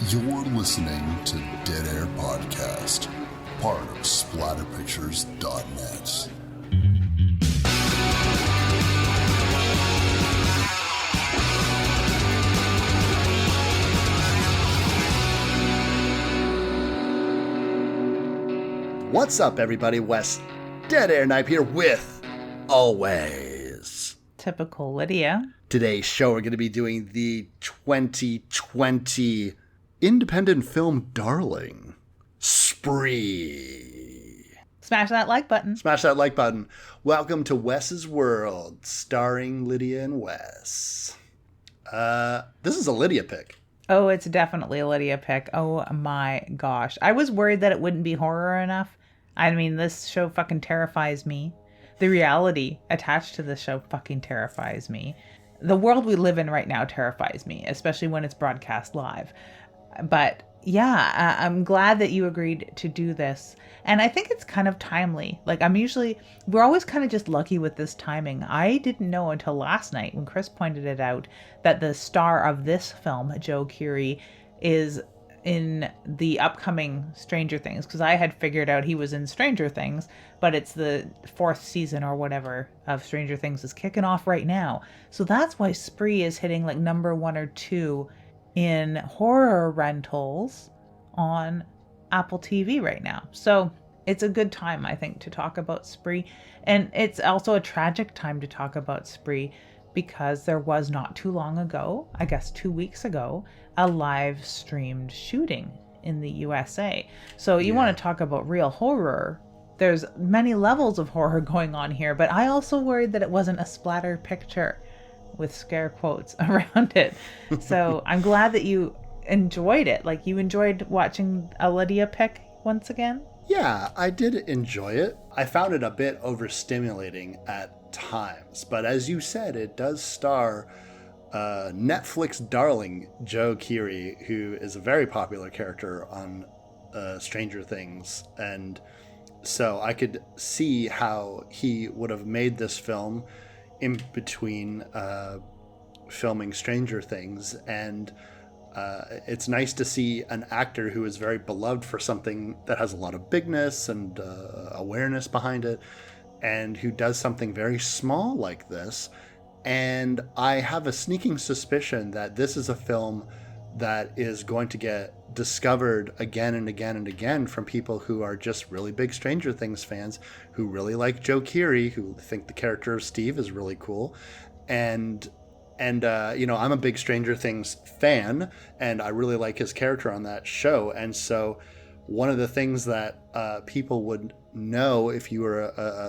You're listening to Dead Air Podcast, part of splatterpictures.net. What's up, everybody? Wes Dead Air Knipe here with, always, Typical Lydia. Today's show, we're going to be doing the 2020 independent film darling, Spree. Smash that like button. Smash that like button. Welcome to Wes's World, starring Lydia and Wes. This is a Lydia pick. Oh, it's definitely a Lydia pick. Oh my gosh. I was worried that it wouldn't be horror enough. I mean, this show fucking terrifies me. The reality attached to this show fucking terrifies me. The world we live in right now terrifies me, especially when it's broadcast live. But yeah, I'm glad that you agreed to do this. And I think it's kind of timely. Like, we're always kind of just lucky with this timing. I didn't know until last night when Chris pointed it out that the star of this film, Joe Keery, is in the upcoming Stranger Things, because I had figured out he was in Stranger Things, but it's the 4th season or whatever of Stranger Things is kicking off right now. So that's why Spree is hitting like number 1 or 2 in horror rentals on Apple TV right now. So it's a good time, I think, to talk about Spree. And it's also a tragic time to talk about Spree because there was not too long ago, I guess 2 weeks ago, a live streamed shooting in the USA. So you want to talk about real horror. There's many levels of horror going on here, but I also worried that it wasn't a splatter picture with scare quotes around it. So I'm glad that you enjoyed it. Like, you enjoyed watching a Lydia pick once again? Yeah, I did enjoy it. I found it a bit overstimulating at times, but as you said, it does star Netflix darling Joe Keery, who is a very popular character on Stranger Things, and so I could see how he would have made this film in between filming Stranger Things, and it's nice to see an actor who is very beloved for something that has a lot of bigness and awareness behind it, and who does something very small like this. And I have a sneaking suspicion that this is a film that is going to get discovered again and again and again from people who are just really big Stranger Things fans, who really like Joe Keery, who think the character of Steve is really cool. And I'm a big Stranger Things fan, and I really like his character on that show. And so one of the things that people would know if you were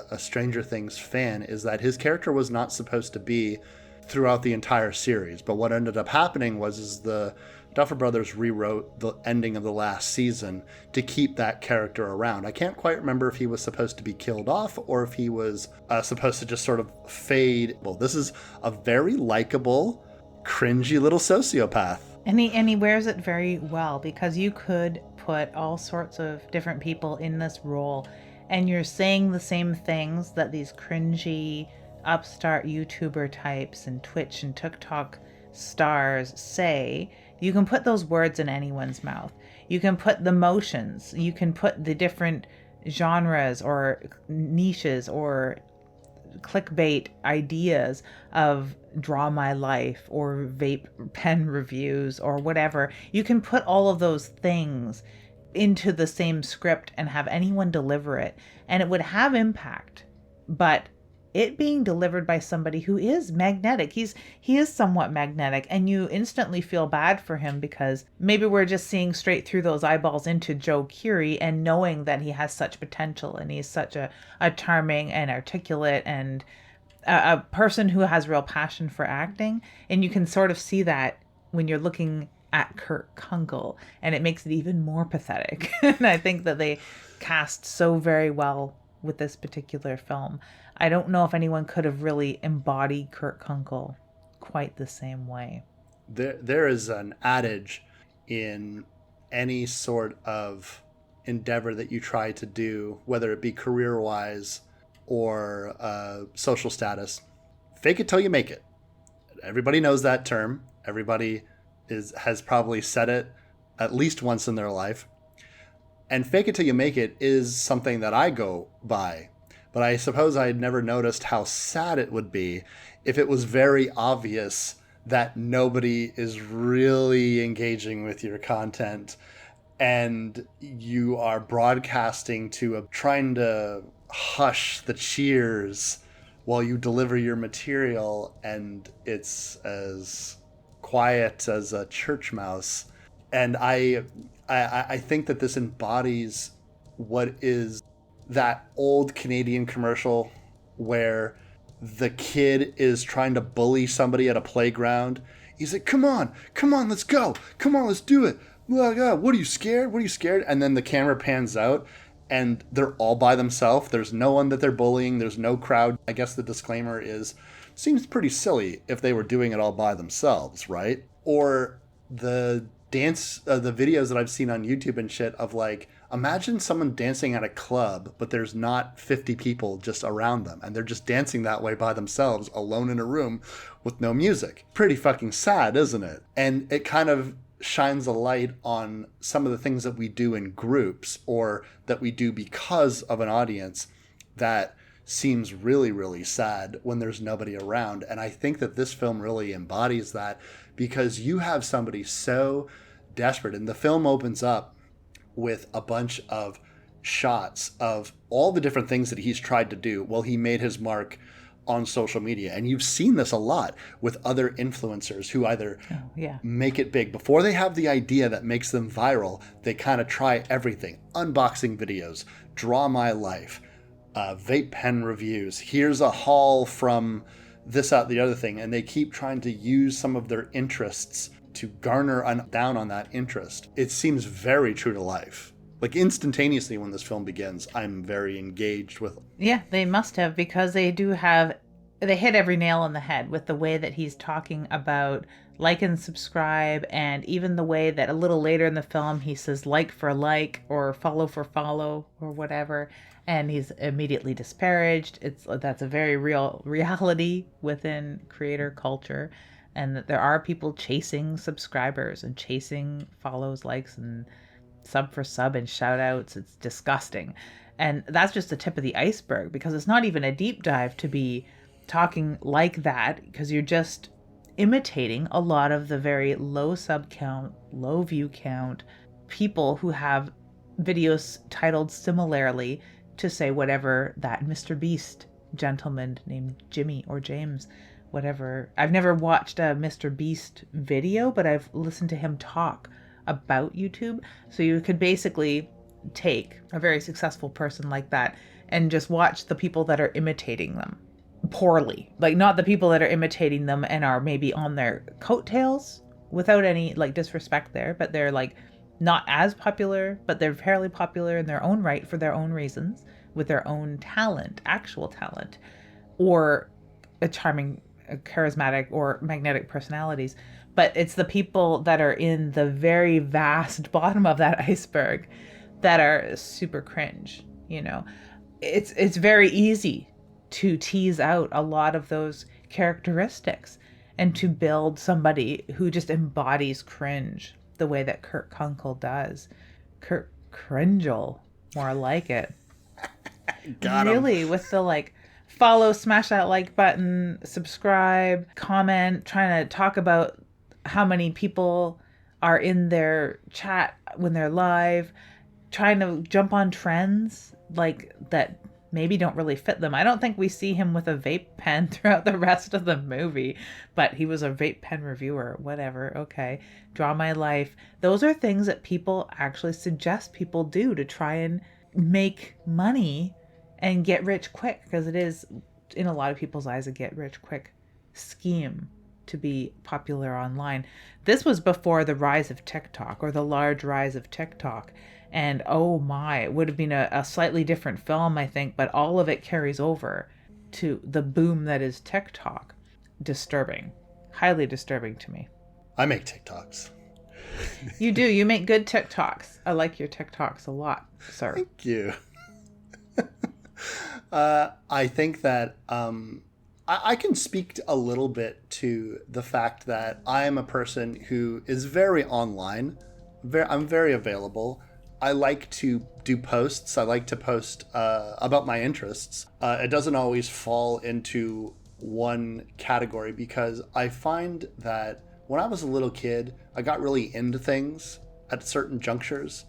a Stranger Things fan is that his character was not supposed to be throughout the entire series. But what ended up happening was the Duffer Brothers rewrote the ending of the last season to keep that character around. I can't quite remember if he was supposed to be killed off or if he was supposed to just sort of fade. Well, this is a very likable, cringy little sociopath. And he wears it very well, because you could put all sorts of different people in this role, and you're saying the same things that these cringy upstart YouTuber types and Twitch and TikTok stars say. You can put those words in anyone's mouth. You can put the motions. You can put the different genres or niches or clickbait ideas of Draw My Life or vape pen reviews or whatever. You can put all of those things into the same script and have anyone deliver it, and it would have impact. But it being delivered by somebody who is magnetic, he is somewhat magnetic, and you instantly feel bad for him, because maybe we're just seeing straight through those eyeballs into Joe Keery and knowing that he has such potential, and he's such a charming and articulate and a person who has real passion for acting. And you can sort of see that when you're looking at Kurt Kunkel, and it makes it even more pathetic. And I think that they cast so very well with this particular film. I don't know if anyone could have really embodied Kurt Kunkel quite the same way. There is an adage in any sort of endeavor that you try to do, whether it be career-wise or social status: fake it till you make it. Everybody knows that term. Everybody has probably said it at least once in their life. And fake it till you make it is something that I go by. But I suppose I had never noticed how sad it would be if it was very obvious that nobody is really engaging with your content and you are broadcasting to trying to hush the cheers while you deliver your material, and it's as quiet as a church mouse. And I think that this embodies what is that old Canadian commercial where the kid is trying to bully somebody at a playground. He's like, come on, let's go. Come on, let's do it. What are you scared? What are you scared? And then the camera pans out and they're all by themselves. There's no one that they're bullying. There's no crowd. I guess the disclaimer is, seems pretty silly if they were doing it all by themselves, right? Or the the videos that I've seen on YouTube and shit of like, imagine someone dancing at a club, but there's not 50 people just around them, and they're just dancing that way by themselves, alone in a room with no music. Pretty fucking sad, isn't it? And it kind of shines a light on some of the things that we do in groups, or that we do because of an audience, that seems really, really sad when there's nobody around. And I think that this film really embodies that, because you have somebody so desperate. And the film opens up with a bunch of shots of all the different things that he's tried to do while he made his mark on social media. And you've seen this a lot with other influencers who either make it big before they have the idea that makes them viral. They kind of try everything: unboxing videos, draw my life, vape pen reviews, here's a haul from this, out, the other thing. And they keep trying to use some of their interests to garner down on that interest. It seems very true to life. Like, instantaneously when this film begins, I'm very engaged with. Yeah, they must have, because they hit every nail on the head with the way that he's talking about like and subscribe, and even the way that a little later in the film he says like for like, or follow for follow, or whatever, and he's immediately disparaged. That's a very real reality within creator culture, and that there are people chasing subscribers and chasing follows, likes, and sub for sub and shout outs. It's disgusting. And that's just the tip of the iceberg, because it's not even a deep dive to be talking like that, because you're just imitating a lot of the very low sub count, low view count people who have videos titled similarly to, say, whatever that Mr. Beast gentleman named Jimmy or James, whatever. I've never watched a Mr. Beast video, but I've listened to him talk about YouTube. So you could basically take a very successful person like that and just watch the people that are imitating them poorly. Like, not the people that are imitating them and are maybe on their coattails, without any like disrespect there, but they're like not as popular, but they're fairly popular in their own right for their own reasons, with their own talent, actual talent, or a charming, charismatic, or magnetic personalities. But it's the people that are in the very vast bottom of that iceberg that are super cringe, you know. It's very easy to tease out a lot of those characteristics and to build somebody who just embodies cringe the way that Kurt Kunkel does. Kurt Kringle, more like it. Got him. Really, with the like follow, smash that like button, subscribe, comment, trying to talk about how many people are in their chat when they're live, trying to jump on trends like that maybe don't really fit them. I don't think we see him with a vape pen throughout the rest of the movie, but he was a vape pen reviewer, whatever. Okay. Draw my life. Those are things that people actually suggest people do to try and make money and get rich quick, because it is, in a lot of people's eyes, a get rich quick scheme to be popular online. This was before the rise of TikTok, or the large rise of TikTok. And oh my, it would have been a slightly different film, I think, but all of it carries over to the boom that is TikTok. Disturbing. Highly disturbing to me. I make TikToks. You do. You make good TikToks. I like your TikToks a lot, sir. Thank you. I think that I can speak a little bit to the fact that I am a person who is very online, I'm very available. I like to do posts. I like to post about my interests. It doesn't always fall into one category because I find that when I was a little kid, I got really into things at certain junctures,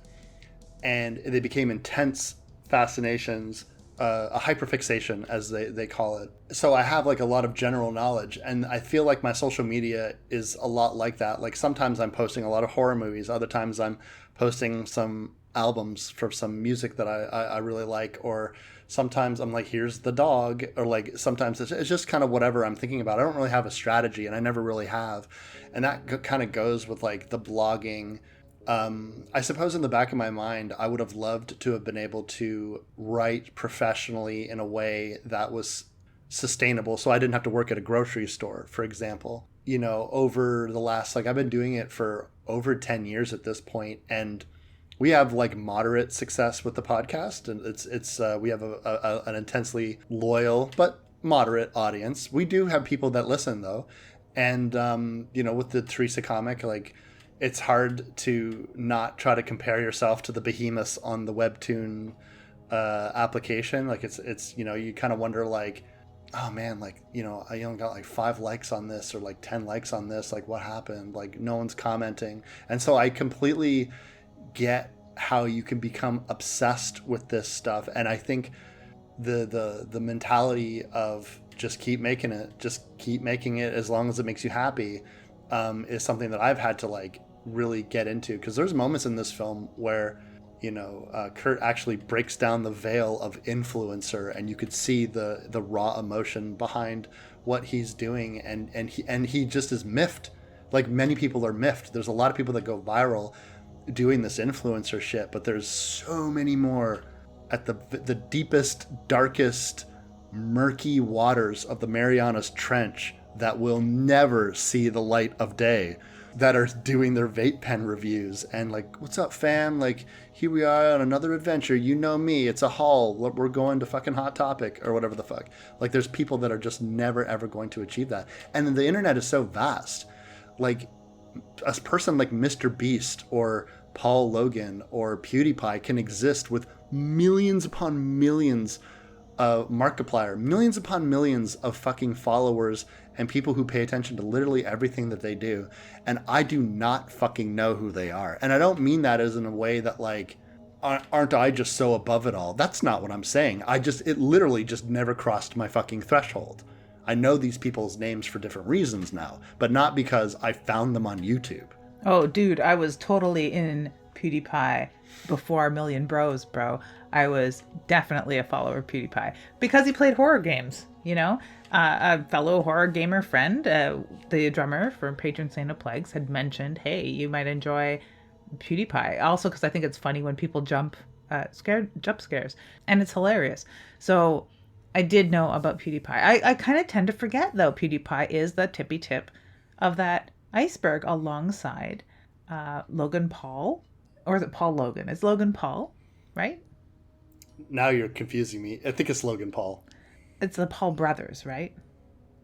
and they became intense fascinations, a hyperfixation as they call it. So I have like a lot of general knowledge, and I feel like my social media is a lot like that. Like sometimes I'm posting a lot of horror movies, other times I'm posting some albums for some music that I really like, or sometimes I'm like, here's the dog, or like sometimes it's just kind of whatever I'm thinking about. I don't really have a strategy, and I never really have, and that kind of goes with like the blogging. I suppose in the back of my mind, I would have loved to have been able to write professionally in a way that was sustainable, so I didn't have to work at a grocery store, for example. You know, over the last, like, I've been doing it for over 10 years at this point, and we have like moderate success with the podcast, and it's we have an intensely loyal but moderate audience. We do have people that listen though, and you know, with the Teresa comic, like, it's hard to not try to compare yourself to the behemoths on the webtoon application. Like it's you know, you kind of wonder like, oh man, like, you know, I only got like 5 likes on this, or like 10 likes on this, like what happened, like no one's commenting. And so I completely get how you can become obsessed with this stuff, and I think the mentality of just keep making it as long as it makes you happy is something that I've had to like really get into, because there's moments in this film where, you know, Kurt actually breaks down the veil of influencer, and you could see the raw emotion behind what he's doing, and he just is miffed, like many people are miffed. There's a lot of people that go viral doing this influencer shit, but there's so many more at the deepest, darkest, murky waters of the Marianas Trench that will never see the light of day, that are doing their vape pen reviews and like, what's up fam, like here we are on another adventure, you know me, it's a haul, we're going to fucking Hot Topic or whatever the fuck. Like there's people that are just never ever going to achieve that, and the internet is so vast. Like a person like Mr. Beast or Paul Logan or PewDiePie can exist with millions upon millions of Markiplier, millions upon millions of fucking followers and people who pay attention to literally everything that they do, and I do not fucking know who they are. And I don't mean that as in a way that like, aren't I just so above it all? That's not what I'm saying. It literally just never crossed my fucking threshold. I know these people's names for different reasons now, but not because I found them on YouTube. Oh, dude, I was totally in PewDiePie before a million bros, bro. I was definitely a follower of PewDiePie because he played horror games, you know? A fellow horror gamer friend, the drummer for Patron Saint of Plagues, had mentioned, hey, you might enjoy PewDiePie. Also, because I think it's funny when people jump scares, and it's hilarious. So I did know about PewDiePie. I kind of tend to forget, though, PewDiePie is the tippy tip of that iceberg alongside Logan Paul. Or is it Paul Logan? It's Logan Paul, right? Now you're confusing me. I think it's Logan Paul. It's the Paul brothers, right?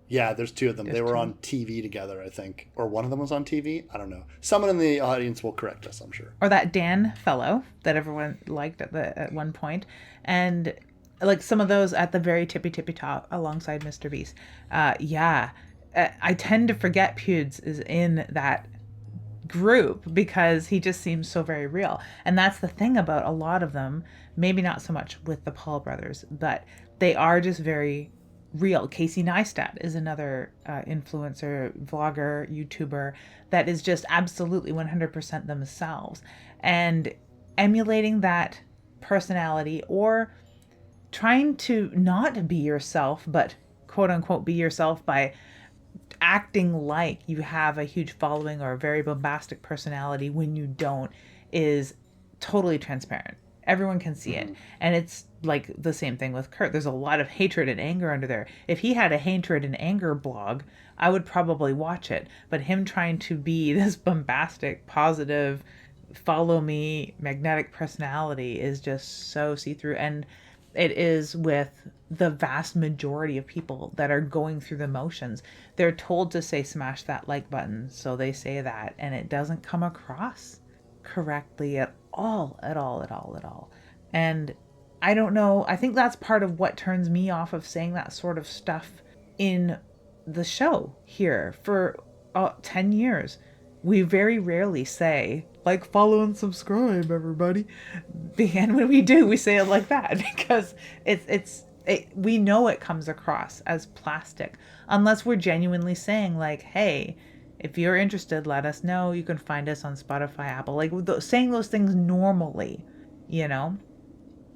Yeah, there's 2 of them. They were on TV together, I think. Or one of them was on TV? I don't know. Someone in the audience will correct us, I'm sure. Or that Dan fellow that everyone liked at one point. And like some of those at the very tippy top alongside Mr. Beast. Yeah. I tend to forget Pewds is in that group because he just seems so very real. And that's the thing about a lot of them, maybe not so much with the Paul brothers, but they are just very real. Casey Neistat is another influencer, vlogger, YouTuber that is just absolutely 100% themselves. And emulating that personality, or trying to not be yourself, but quote unquote be yourself by acting like you have a huge following or a very bombastic personality when you don't, is totally transparent. Everyone can see it. And it's like the same thing with Kurt. There's a lot of hatred and anger under there. If he had a hatred and anger blog, I would probably watch it. But him trying to be this bombastic, positive, follow me, magnetic personality is just so see-through. And it is with the vast majority of people that are going through the motions. They're told to say smash that like button, so they say that, and it doesn't come across correctly at all. And I don't know. I think that's part of what turns me off of saying that sort of stuff in the show here for 10 years. We very rarely say, like, follow and subscribe, everybody. And when we do, we say it like that because we know it comes across as plastic unless we're genuinely saying, like, hey, if you're interested, let us know. You can find us on Spotify, Apple, like saying those things normally, you know?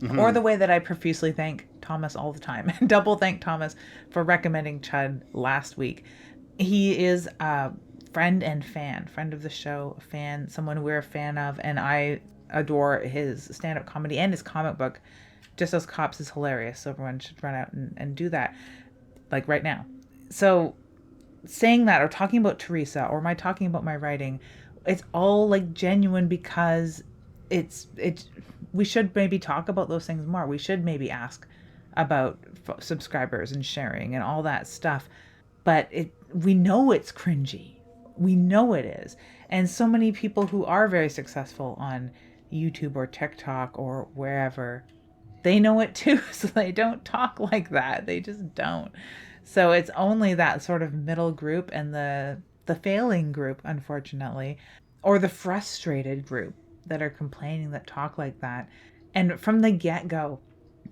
Mm-hmm. Or the way that I profusely thank Thomas all the time. Double thank Thomas for recommending Chud last week. He is a friend of the show, someone we're a fan of, and I adore his stand-up comedy and his comic book. Just As Cops is hilarious, so everyone should run out and do that, like right now. So saying that, or talking about Teresa, or talking about my writing, it's all like genuine because we should maybe talk about those things more. We should maybe ask about subscribers and sharing and all that stuff. But we know it's cringy. We know it is. And so many people who are very successful on YouTube or TikTok or wherever, they know it too. So they don't talk like that. They just don't. So it's only that sort of middle group and the failing group, unfortunately, or the frustrated group that are complaining that talk like that. And from the get-go,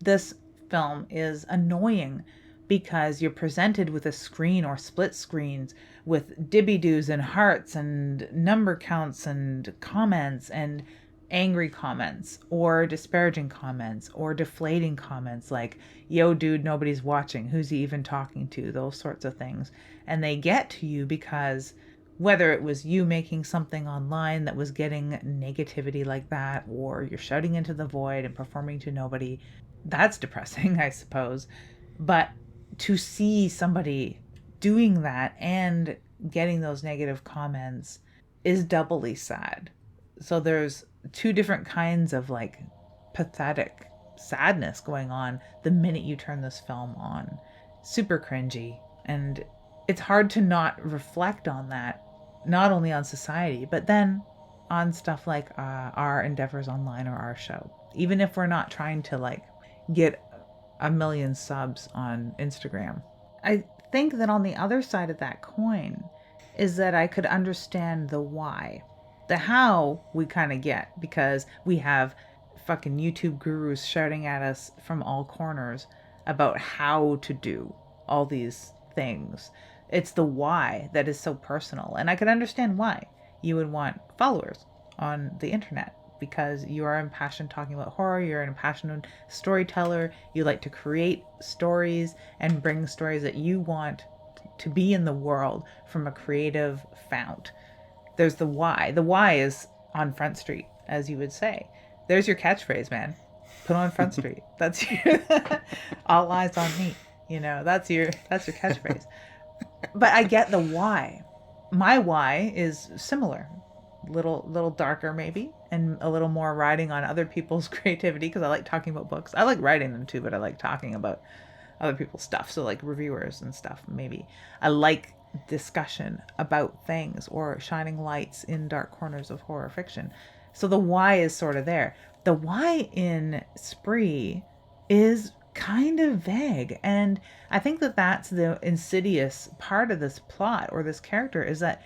this film is annoying because you're presented with a screen or split screens with dibby-doos and hearts and number counts and comments and angry comments or disparaging comments or deflating comments like, yo dude, nobody's watching, who's he even talking to, those sorts of things. And they get to you because whether it was you making something online that was getting negativity like that, or you're shouting into the void and performing to nobody, that's depressing, I suppose. But to see somebody doing that and getting those negative comments is doubly sad. So there's two different kinds of like pathetic sadness going on the minute you turn this film on. Super cringy. And it's hard to not reflect on that, not only on society, but then on stuff like our endeavors online or our show. Even if we're not trying to like get 1 million subs on Instagram. I think that on the other side of that coin is that I could understand the why. The how we kind of get because we have fucking YouTube gurus shouting at us from all corners about how to do all these things. It's the why that is so personal. And I could understand why you would want followers on the internet because you are impassioned talking about horror. You're an impassioned storyteller. You like to create stories and bring stories that you want to be in the world from a creative fount. There's the why. The why is on Front Street, as you would say. There's your catchphrase, man. Put on Front Street. That's your all eyes on me. You know, that's your catchphrase. But I get the why. My why is similar. Little darker maybe, and a little more riding on other people's creativity because I like talking about books. I like writing them too, but I like talking about other people's stuff. So like reviewers and stuff, maybe. I like discussion about things or shining lights in dark corners of horror fiction. So the why is sort of there. The why in Spree is kind of vague. And I think that that's the insidious part of this plot or this character is that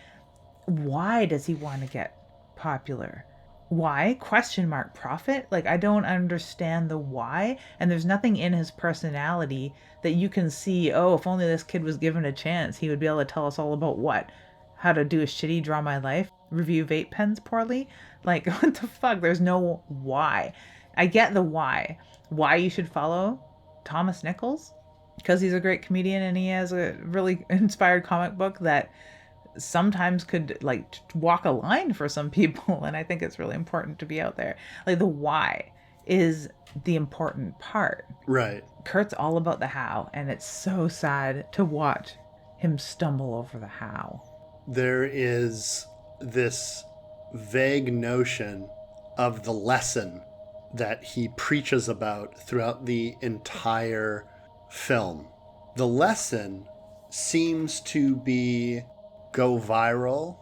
why does he want to get popular? Why? Question mark profit? Like, I don't understand the why. And there's nothing in his personality that you can see, oh, if only this kid was given a chance, he would be able to tell us all about what? How to do a shitty Draw My Life? Review vape pens poorly? Like, what the fuck? There's no why. I get the why. Why you should follow Thomas Nichols? Because he's a great comedian and he has a really inspired comic book that sometimes could like walk a line for some people. And I think it's really important to be out there. Like the why is the important part. Right. Kurt's all about the how. And it's so sad to watch him stumble over the how. There is this vague notion of the lesson that he preaches about throughout the entire film. The lesson seems to be go viral,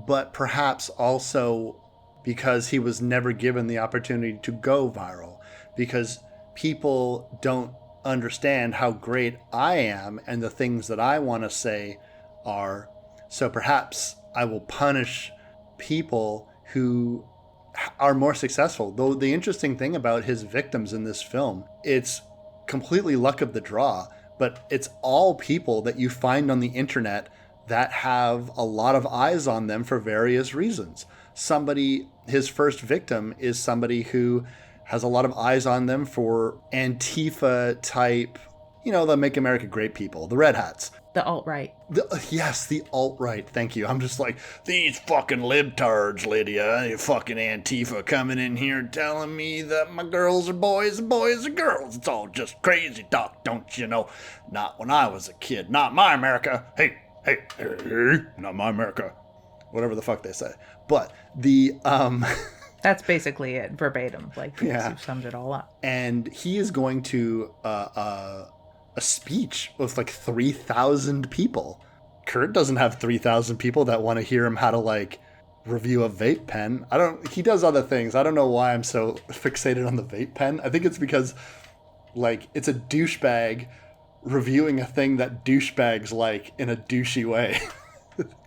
but perhaps also because he was never given the opportunity to go viral, because people don't understand how great I am and the things that I want to say are. So perhaps I will punish people who are more successful. Though the interesting thing about his victims in this film, it's completely luck of the draw, but it's all people that you find on the internet that have a lot of eyes on them for various reasons. His first victim is somebody who has a lot of eyes on them for Antifa type, the Make America Great people, the Red Hats. The alt-right. Yes, the alt-right. Thank you. I'm just like, these fucking libtards, Lydia, you fucking Antifa coming in here telling me that my girls are boys and boys are girls. It's all just crazy talk, don't you know? Not when I was a kid. Not my America. Hey, not my America. Whatever the fuck they say. But the... That's basically it, verbatim. Like, you've summed it all up. And he is going to a speech with like 3,000 people. Kurt doesn't have 3,000 people that want to hear him how to review a vape pen. He does other things. I don't know why I'm so fixated on the vape pen. I think it's because it's a douchebag reviewing a thing that douchebags like in a douchey way.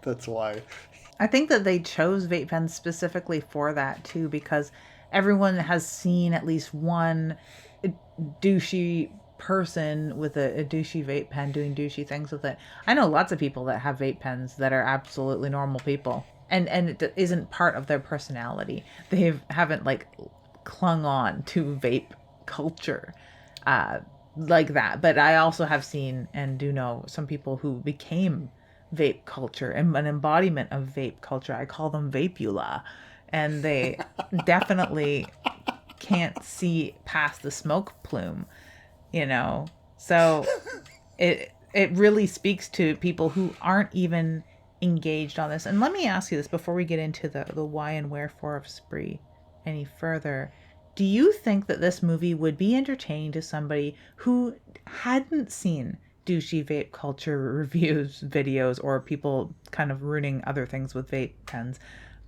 That's why. I think that they chose vape pens specifically for that too, because everyone has seen at least one douchey person with a douchey vape pen doing douchey things with it. I know lots of people that have vape pens that are absolutely normal people, and it isn't part of their personality. They haven't clung on to vape culture like that. But I also have seen and do know some people who became vape culture and an embodiment of vape culture. I call them vapula, and they definitely can't see past the smoke plume, so it really speaks to people who aren't even engaged on this. And let me ask you this before we get into the why and wherefore of Spree any further. Do you think that this movie would be entertaining to somebody who hadn't seen douchey vape culture reviews, videos, or people kind of ruining other things with vape pens,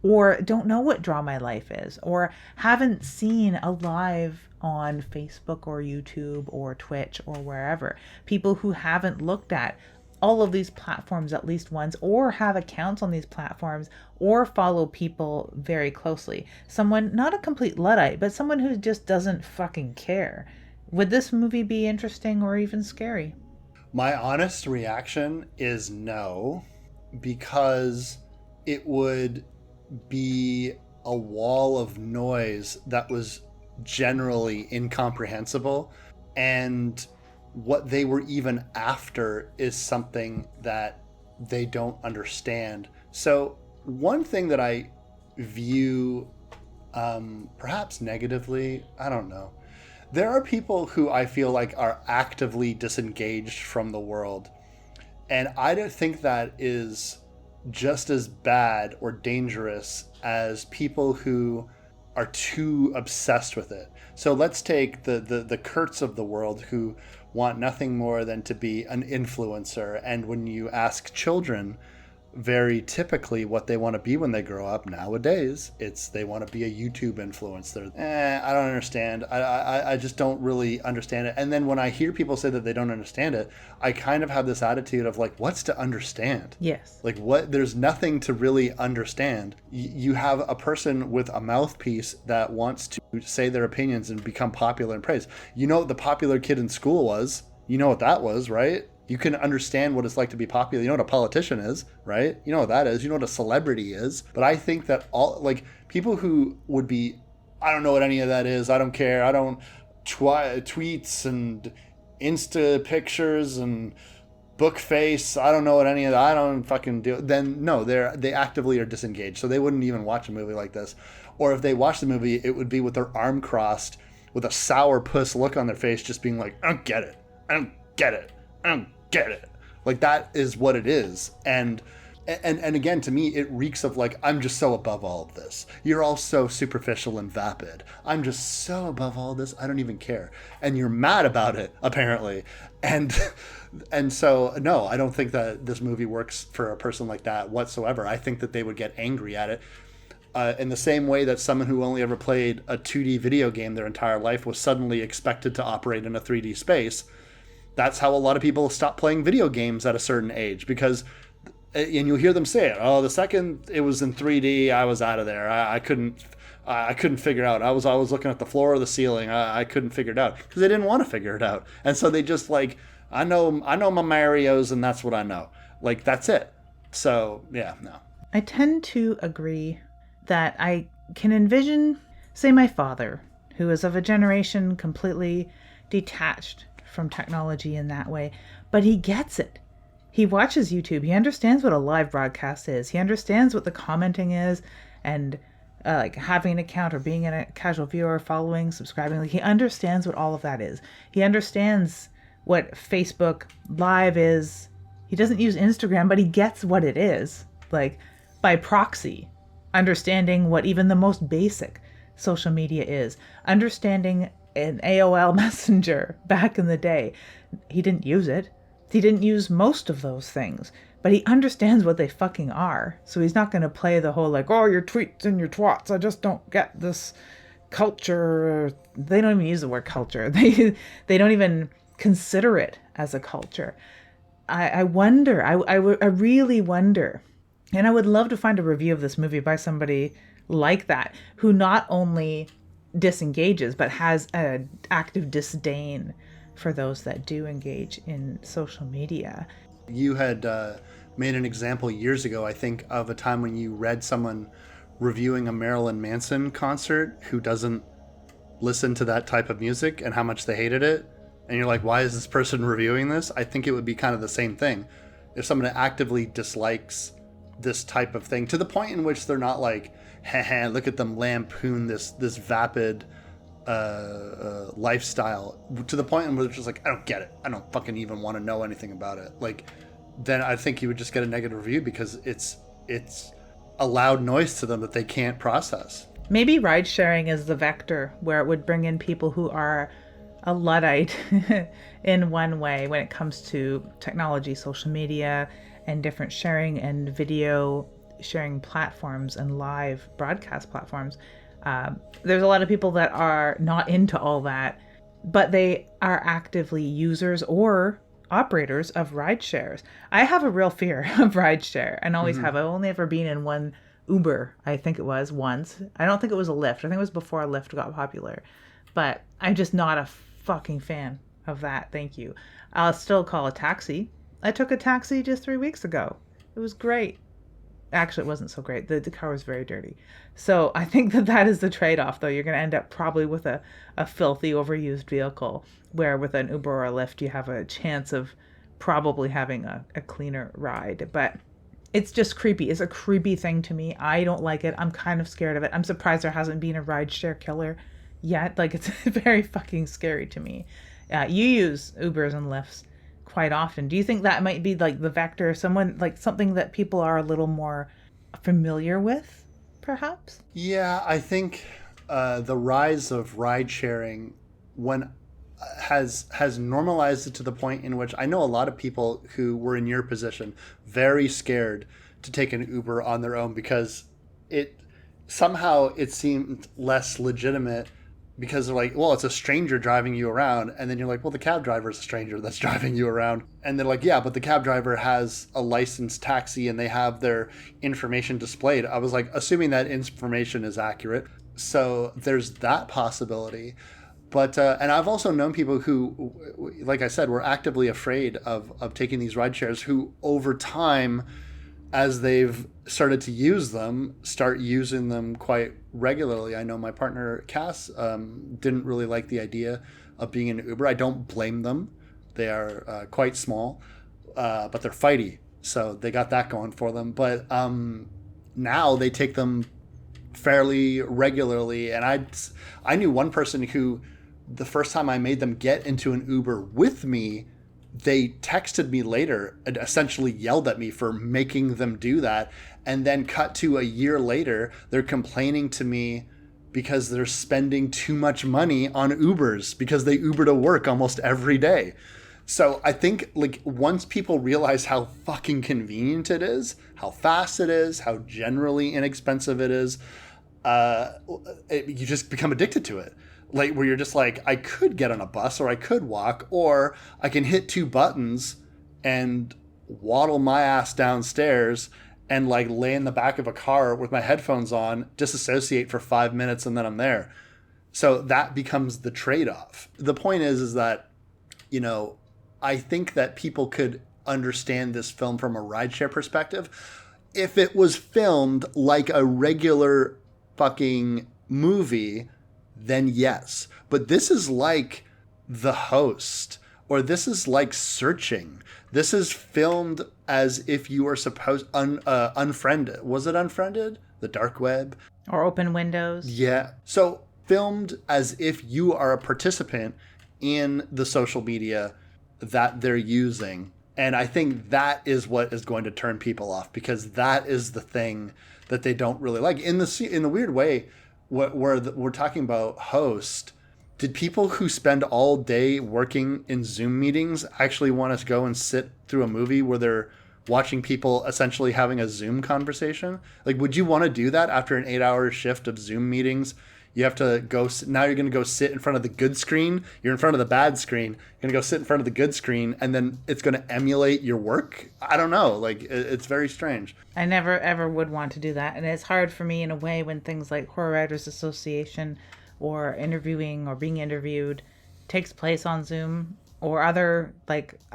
or don't know what Draw My Life is, or haven't seen a live on Facebook or YouTube or Twitch or wherever? People who haven't looked at all of these platforms at least once, or have accounts on these platforms, or follow people very closely. Someone, not a complete Luddite, but someone who just doesn't fucking care. Would this movie be interesting or even scary? My honest reaction is no, because it would be a wall of noise that was generally incomprehensible, and what they were even after is something that they don't understand. So one thing that I view perhaps negatively, I don't know, there are people who I feel like are actively disengaged from the world, and I don't think that is just as bad or dangerous as people who are too obsessed with it. So let's take the Kurtz of the world who want nothing more than to be an influencer, and when you ask children very typically what they want to be when they grow up nowadays, it's they want to be a YouTube influencer. I don't understand. I just don't really understand it. And then when I hear people say that they don't understand it, I kind of have this attitude of what's to understand? Yes. There's nothing to really understand. You have a person with a mouthpiece that wants to say their opinions and become popular and praised. You know what the popular kid in school was? You know what that was, right? You can understand what it's like to be popular. You know what a politician is, right? You know what that is. You know what a celebrity is. But I think that all people who would be, I don't know what any of that is. I don't care. I don't tweets and Insta pictures and book face. I don't know what any of that. I don't fucking do. Then no, they actively are disengaged. So they wouldn't even watch a movie like this. Or if they watch the movie, it would be with their arm crossed, with a sour puss look on their face, just being like, I don't get it. I don't get it. I don't get it. That is what it is. And again, to me, it reeks of I'm just so above all of this. You're all so superficial and vapid. I'm just so above all this, I don't even care. And you're mad about it, apparently. And so, no, I don't think that this movie works for a person like that whatsoever. I think that they would get angry at it. In the same way that someone who only ever played a 2D video game their entire life was suddenly expected to operate in a 3D space, that's how a lot of people stop playing video games at a certain age, because, and you'll hear them say it, oh, the second it was in 3D, I was out of there. I couldn't figure out. I was always looking at the floor or the ceiling. I couldn't figure it out because they didn't want to figure it out. And so they just like, I know my Marios and that's what I know. Like, that's it. So yeah, no. I tend to agree that I can envision, say, my father, who is of a generation completely detached from technology in that way, but he gets it. He watches YouTube. He understands what a live broadcast is. He understands what the commenting is, and like having an account or being a casual viewer, following, subscribing. Like, he understands what all of that is. He understands what Facebook Live is. He doesn't use Instagram, but he gets what it is, like by proxy, understanding what even the most basic social media is, understanding an AOL Messenger back in the day. He didn't use it. He didn't use most of those things, but he understands what they fucking are. So he's not going to play the whole like, oh, your tweets and your twats, I just don't get this culture. They don't even use the word culture. They don't even consider it as a culture. I wonder, I really wonder, and I would love to find a review of this movie by somebody like that, who not only disengages, but has an active disdain for those that do engage in social media. You had made an example years ago, I think, of a time when you read someone reviewing a Marilyn Manson concert who doesn't listen to that type of music and how much they hated it. And you're like, why is this person reviewing this? I think it would be kind of the same thing. If someone actively dislikes this type of thing to the point in which they're not like, haha, look at them lampoon this vapid lifestyle, to the point in which it's just like, I don't get it. I don't fucking even want to know anything about it. Like, then I think you would just get a negative review because it's a loud noise to them that they can't process. Maybe ride sharing is the vector where it would bring in people who are a Luddite in one way when it comes to technology, social media, and different sharing and video sharing platforms and live broadcast platforms. There's a lot of people that are not into all that, but they are actively users or operators of ride shares. I have a real fear of ride share and always have. I've only ever been in one Uber, I think it was, once. I don't think it was a Lyft. I think it was before Lyft got popular. But I'm just not a fucking fan of that. Thank you. I'll still call a taxi. I took a taxi just 3 weeks ago. It was great. Actually, it wasn't so great. The car was very dirty. So I think that is the trade-off, though. You're going to end up probably with a filthy, overused vehicle, where with an Uber or a Lyft, you have a chance of probably having a cleaner ride. But it's just creepy. It's a creepy thing to me. I don't like it. I'm kind of scared of it. I'm surprised there hasn't been a rideshare killer yet. Like, it's very fucking scary to me. You use Ubers and Lyfts quite often. Do you think that might be like the vector, something that people are a little more familiar with, perhaps? Yeah, I think the rise of ride sharing has normalized it to the point in which I know a lot of people who were in your position very scared to take an Uber on their own because it seemed less legitimate, because they're like, well, it's a stranger driving you around. And then you're like, well, the cab driver is a stranger that's driving you around. And they're like, yeah, but the cab driver has a licensed taxi and they have their information displayed. I was like, assuming that information is accurate. So there's that possibility. But, and I've also known people who, like I said, were actively afraid of taking these ride shares, who over time, as they've started to use them, start using them quite regularly. I know my partner, Cass, didn't really like the idea of being in Uber. I don't blame them. They are quite small, but they're fighty. So they got that going for them. But now they take them fairly regularly. And I knew one person who, the first time I made them get into an Uber with me, they texted me later and essentially yelled at me for making them do that. And then cut to a year later, they're complaining to me because they're spending too much money on Ubers because they Uber to work almost every day. So I think like once people realize how fucking convenient it is, how fast it is, how generally inexpensive it is, you just become addicted to it. Like where you're just like, I could get on a bus or I could walk, or I can hit two buttons and waddle my ass downstairs and like lay in the back of a car with my headphones on, disassociate for 5 minutes, and then I'm there. So that becomes the trade-off. The point is that, you know, I think that people could understand this film from a rideshare perspective if it was filmed like a regular fucking movie, then yes. But this is like The Host, or this is like Searching. This is filmed as if you are unfriended. Was it Unfriended? The dark web? Or Open Windows. Yeah. So filmed as if you are a participant in the social media that they're using. And I think that is what is going to turn people off, because that is the thing that they don't really like. In the weird way, we're talking about Host, did people who spend all day working in Zoom meetings actually want us to go and sit through a movie where they're watching people essentially having a Zoom conversation? Like, would you want to do that after an 8-hour shift of Zoom meetings? You have to go, now you're going to go sit in front of the good screen. You're in front of the bad screen. You're going to go sit in front of the good screen, and then it's going to emulate your work. I don't know. Like, it's very strange. I never, ever would want to do that. And it's hard for me in a way when things like Horror Writers Association or interviewing or being interviewed takes place on Zoom, or other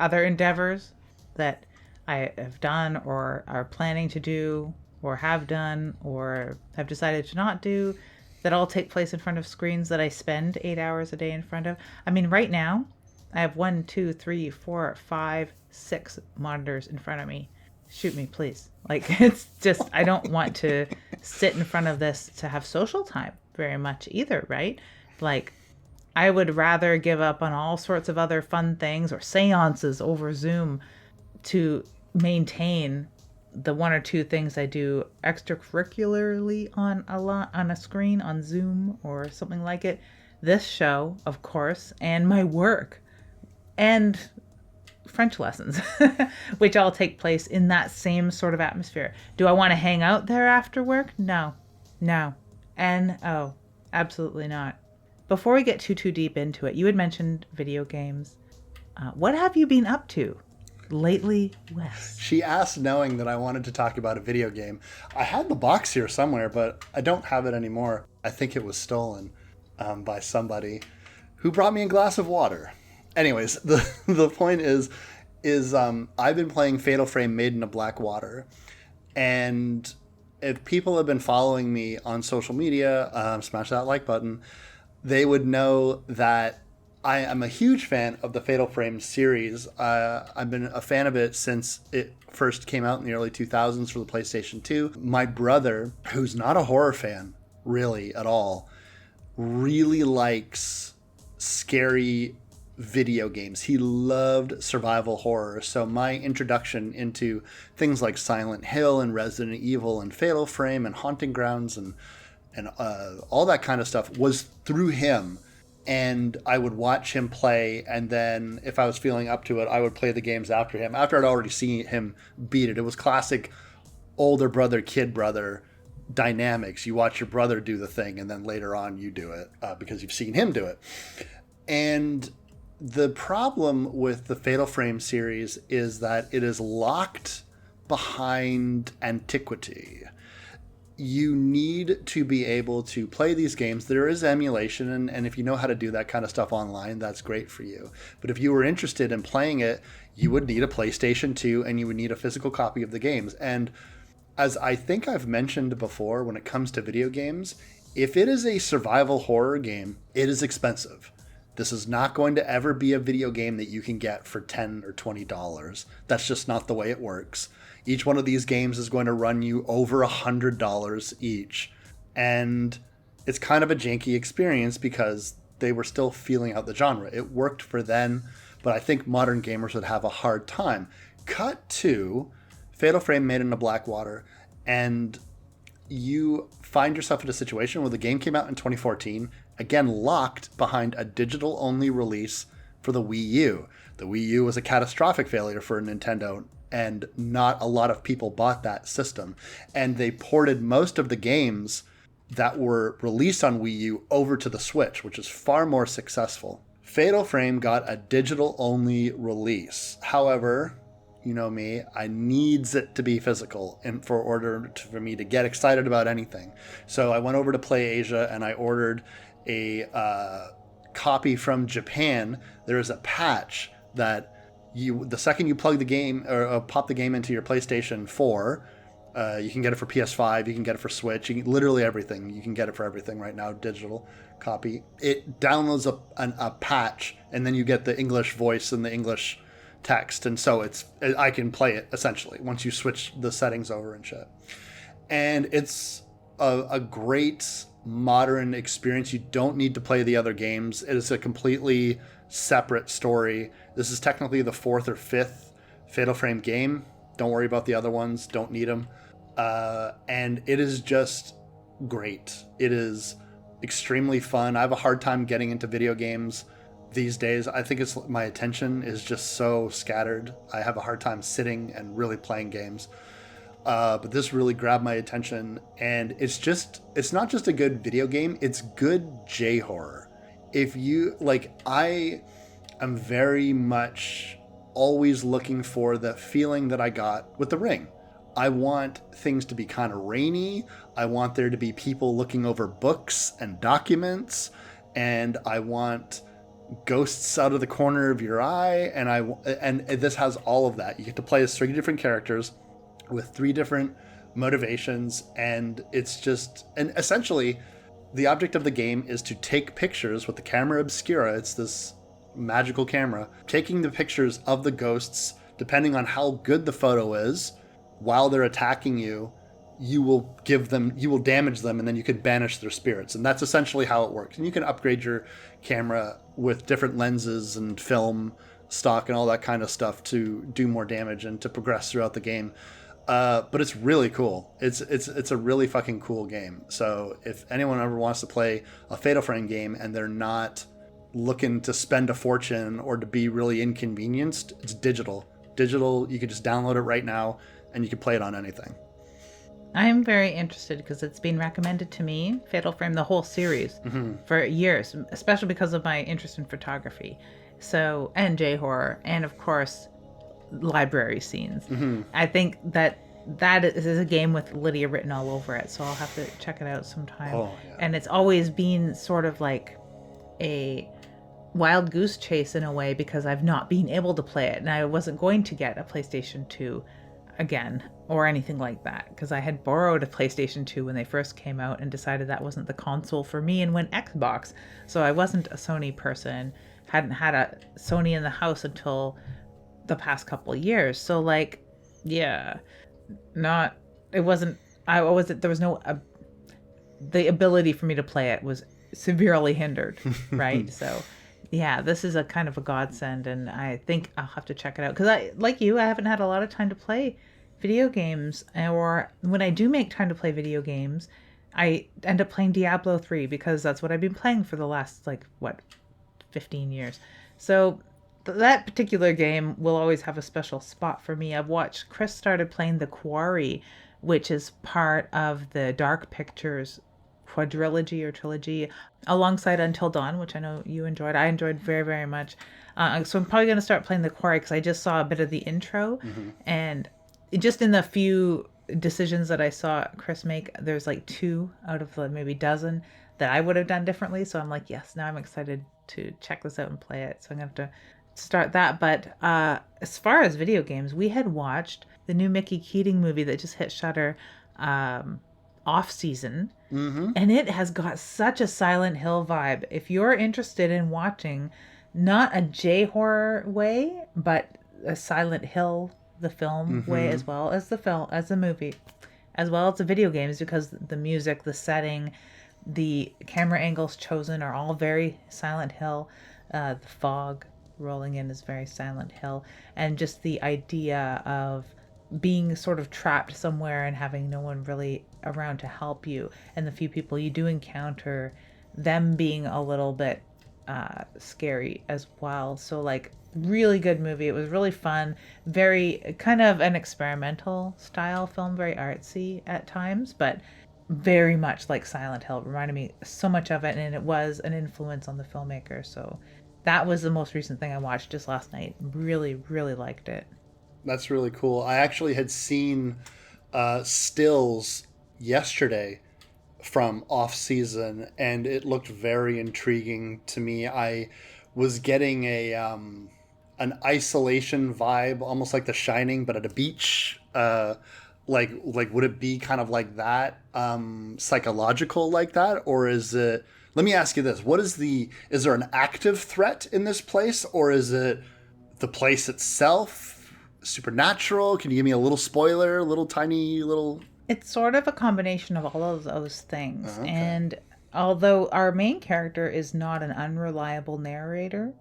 endeavors that I have done or are planning to do or have done or have decided to not do, that all take place in front of screens that I spend 8 hours a day in front of. I mean, right now, I have 1, 2, 3, 4, 5, 6 monitors in front of me. Shoot me, please. Like, it's just, I don't want to sit in front of this to have social time very much either, right? Like, I would rather give up on all sorts of other fun things or seances over Zoom to maintain the 1 or 2 things I do extracurricularly on a screen on Zoom or something like it. This show, of course, and my work and French lessons, which all take place in that same sort of atmosphere. Do I want to hang out there after work? No. No, absolutely not. Before we get too deep into it, you had mentioned video games. What have you been up to lately, Wes? She asked knowing that I wanted to talk about a video game. I had the box here somewhere, but I don't have it anymore. I think it was stolen by somebody who brought me a glass of water. Anyways, the point is I've been playing Fatal Frame Made in a Black Water. And if people have been following me on social media, smash that like button, they would know that I am a huge fan of the Fatal Frame series. I've been a fan of it since it first came out in the early 2000s for the PlayStation 2. My brother, who's not a horror fan really at all, really likes scary video games. He loved survival horror. So my introduction into things like Silent Hill and Resident Evil and Fatal Frame and Haunting Grounds and all that kind of stuff was through him. And I would watch him play, and then if I was feeling up to it, I would play the games after him. After I'd already seen him beat it. It was classic older brother, kid brother dynamics. You watch your brother do the thing, and then later on you do it because you've seen him do it. And the problem with the Fatal Frame series is that it is locked behind antiquity. You need to be able to play these games. There is emulation, and if you know how to do that kind of stuff online, that's great for you. But if you were interested in playing it, you would need a PlayStation 2 and you would need a physical copy of the games. And as I think I've mentioned before, when it comes to video games, if it is a survival horror game, it is expensive. This is not going to ever be a video game that you can get for $10 or $20. That's just not the way it works. Each one of these games is going to run you over $100 each. And it's kind of a janky experience because they were still feeling out the genre. It worked for then, but I think modern gamers would have a hard time. Cut to Fatal Frame Made in a Black Water, and you find yourself in a situation where the game came out in 2014, again locked behind a digital-only release for the Wii U. The Wii U was a catastrophic failure for Nintendo, and not a lot of people bought that system. And they ported most of the games that were released on Wii U over to the Switch, which is far more successful. Fatal Frame got a digital-only release. However, you know me, I needs it to be physical for me to get excited about anything. So I went over to PlayAsia and I ordered a copy from Japan. There is a patch that the second you plug the game or pop the game into your PlayStation 4, you can get it for PS5, you can get it for Switch, literally everything. You can get it for everything right now, digital copy. It downloads a patch, and then you get the English voice and the English text, and so I can play it essentially once you switch the settings over and shit. And it's a great modern experience. You don't need to play the other games. It is a completely separate story. This is technically the 4th or 5th Fatal Frame game. Don't worry about the other ones. Don't need them. And it is just great. It is extremely fun. I have a hard time getting into video games these days. I think my attention is just so scattered. I have a hard time sitting and really playing games. But this really grabbed my attention, and it's not just a good video game, it's good J-horror. If you, I am very much always looking for the feeling that I got with The Ring. I want things to be kind of rainy. I want there to be people looking over books and documents, and I want ghosts out of the corner of your eye, and this has all of that. You get to play as 3 different characters with 3 different motivations, and essentially the object of the game is to take pictures with the camera obscura. It's this magical camera taking the pictures of the ghosts. Depending on how good the photo is, while they're attacking you, you will damage them, and then you can banish their spirits. And that's essentially how it works. And you can upgrade your camera with different lenses and film stock and all that kind of stuff to do more damage and to progress throughout the game. But it's really cool. It's a really fucking cool game. So if anyone ever wants to play a Fatal Frame game and they're not looking to spend a fortune or to be really inconvenienced, it's digital. You can just download it right now and you can play it on anything. I'm very interested because it's been recommended to me, Fatal Frame, the whole series, for years, especially because of my interest in photography. So, and J-horror, and of course, library scenes. I think that is a game with Lydia written all over it, so I'll have to check it out sometime. Oh, yeah. And it's always been sort of like a wild goose chase in a way, because I've not been able to play it, and I wasn't going to get a PlayStation 2 again or anything like that, because I had borrowed a PlayStation 2 when they first came out and decided that wasn't the console for me and went Xbox. So I wasn't a Sony person, hadn't had a Sony in the house until the past couple of years. So there was no the ability for me to play it was severely hindered, right? So yeah, this is a kind of a godsend, and I think I'll have to check it out, because I haven't had a lot of time to play video games, or when I do make time to play video games, I end up playing Diablo 3, because that's what I've been playing for the last 15 years. So that particular game will always have a special spot for me. I've watched Chris started playing The Quarry, which is part of the Dark Pictures quadrilogy or trilogy, alongside Until Dawn, which I know you enjoyed. I enjoyed very, very much. So I'm probably going to start playing The Quarry, because I just saw a bit of the intro, and just in the few decisions that I saw Chris make, there's 2 out of maybe dozen that I would have done differently. So I'm like, yes, now I'm excited to check this out and play it. So I'm going to have to start that. But as far as video games, we had watched the new Mickey Keating movie that just hit Shudder, Off Season, and it has got such a Silent Hill vibe. If you're interested in watching not a J-horror way, but a Silent Hill, the film way, as well as the movie, as well as the video games, because the music, the setting, the camera angles chosen are all very Silent Hill. The fog rolling in is very Silent Hill, and just the idea of being sort of trapped somewhere and having no one really around to help you, and the few people you do encounter, them being a little bit scary as well. So like really good movie. It was really fun, very kind of an experimental style film, very artsy at times, but very much like Silent Hill. It reminded me so much of it, and it was an influence on the filmmaker. So that was the most recent thing I watched just last night. Really, really liked it. That's really cool. I actually had seen stills yesterday from off season, and it looked very intriguing to me. I was getting a an isolation vibe, almost like The Shining, but at a beach. Like would it be kind of like that, psychological like that, or is it? Let me ask you this: is there an active threat in this place, or is it the place itself supernatural? Can you give me a little spoiler, a little tiny little? It's sort of a combination of all of those things. Okay. And although our main character is not an unreliable narrator,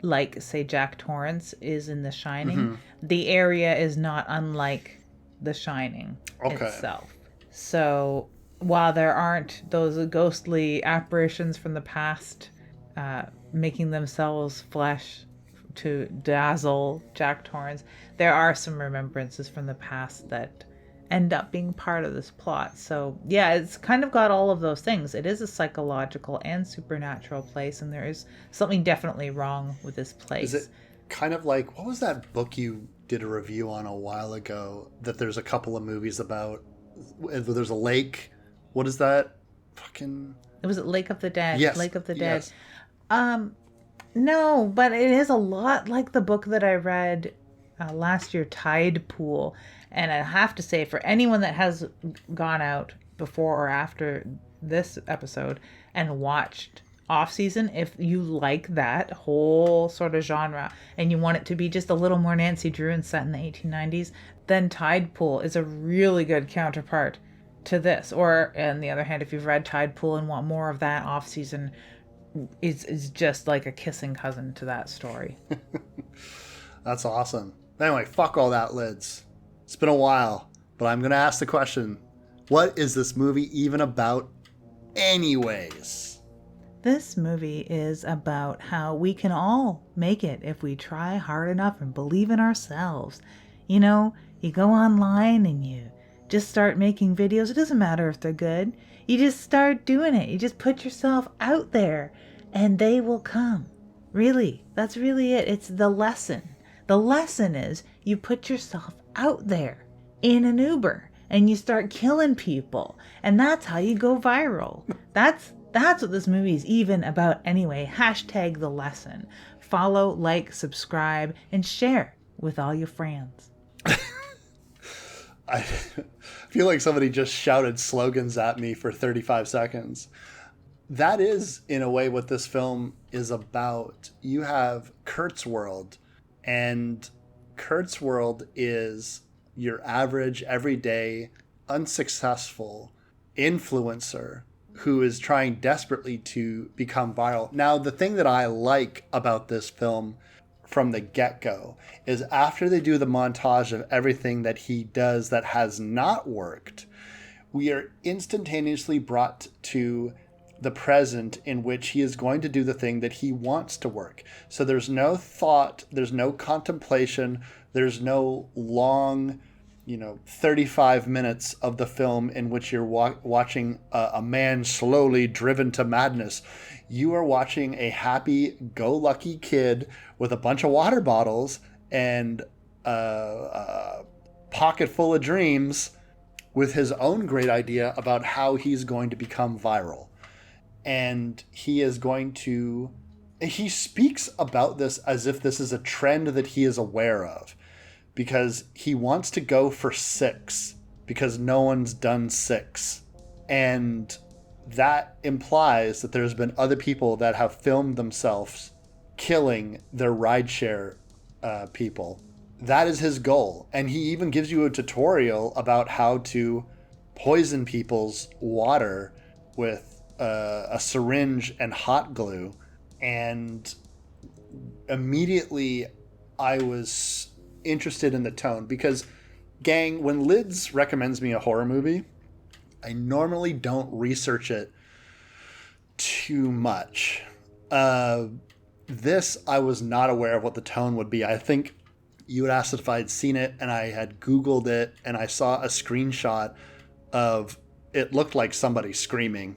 like, say, Jack Torrance is in The Shining, the area is not unlike The Shining itself. So while there aren't those ghostly apparitions from the past making themselves flesh to dazzle Jack Torrance, there are some remembrances from the past that end up being part of this plot. So yeah, it's kind of got all of those things. It is a psychological and supernatural place, and there is something definitely wrong with this place. Is it kind of like, what was that book you did a review on a while ago that there's a couple of movies about? There's a lake. What is that? Fucking... Was it Lake of the Dead? Yes. Lake of the Dead. Yes. No, but it is a lot like the book that I read last year, Tide Pool. And I have to say, for anyone that has gone out before or after this episode and watched Off Season, if you like that whole sort of genre and you want it to be just a little more Nancy Drew and set in the 1890s, then Tide Pool is a really good counterpart to this. Or, on the other hand, if you've read Tide Pool and want more of that, Off Season is just like a kissing cousin to that story. That's awesome. Anyway, fuck all that, Lids. It's been a while, but I'm going to ask the question, what is this movie even about anyways? This movie is about how we can all make it if we try hard enough and believe in ourselves. You know, you go online and you just start making videos. It doesn't matter if they're good. You just start doing it. You just put yourself out there and they will come. Really, that's really it. It's the lesson. The lesson is you put yourself out there in an Uber and you start killing people, and that's how you go viral. That's what this movie is even about anyway. Hashtag the lesson. Follow, like, subscribe, and share with all your friends. I feel like somebody just shouted slogans at me for 35 seconds. That is, in a way, what this film is about. You have Kurt's World, and Kurt's World is your average, everyday, unsuccessful influencer who is trying desperately to become viral. Now, the thing that I like about this film from the get-go is after they do the montage of everything that he does that has not worked, we are instantaneously brought to the present in which he is going to do the thing that he wants to work. So there's no thought, there's no contemplation, there's no long, 35 minutes of the film in which you're watching a man slowly driven to madness. You are watching a happy-go-lucky kid with a bunch of water bottles and a pocket full of dreams with his own great idea about how he's going to become viral. And he speaks about this as if this is a trend that he is aware of, because he wants to go for 6 because no one's done 6. And that implies that there's been other people that have filmed themselves killing their rideshare people. That is his goal. And he even gives you a tutorial about how to poison people's water with a syringe and hot glue. And immediately I was interested in the tone, because, gang, when Lids recommends me a horror movie, I normally don't research it too much. This, I was not aware of what the tone would be. I think you had asked if I had seen it, and I had Googled it, and I saw a screenshot of it looked like somebody screaming.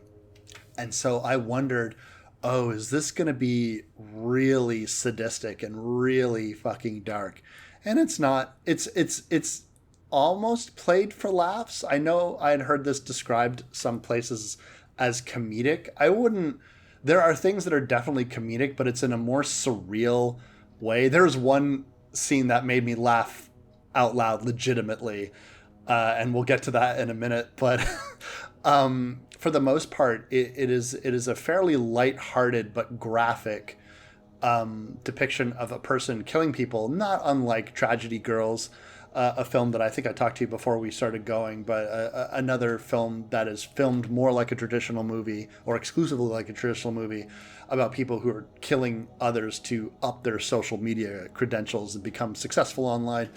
And so I wondered, oh, is this going to be really sadistic and really fucking dark? And it's not. It's almost played for laughs. I know I had heard this described some places as comedic. I wouldn't. There are things that are definitely comedic, but it's in a more surreal way. There's one scene that made me laugh out loud legitimately, and we'll get to that in a minute. But for the most part, it is a fairly light-hearted but graphic depiction of a person killing people, not unlike Tragedy Girls, a film that I think I talked to you before we started going, but another film that is filmed more like a traditional movie, or exclusively like a traditional movie, about people who are killing others to up their social media credentials and become successful online.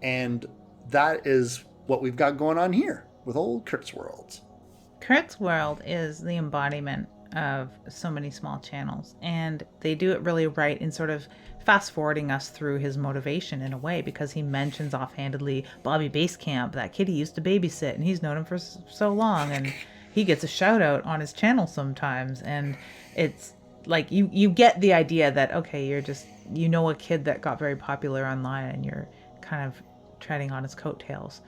And that is what we've got going on here with old Kurt's World. Kurt's World is the embodiment of so many small channels, and they do it really right in sort of fast forwarding us through his motivation in a way, because he mentions offhandedly Bobby Basecamp, that kid he used to babysit, and he's known him for so long, and he gets a shout out on his channel sometimes. And it's like you get the idea that, okay, you're just, you know, a kid that got very popular online and you're kind of treading on his coattails.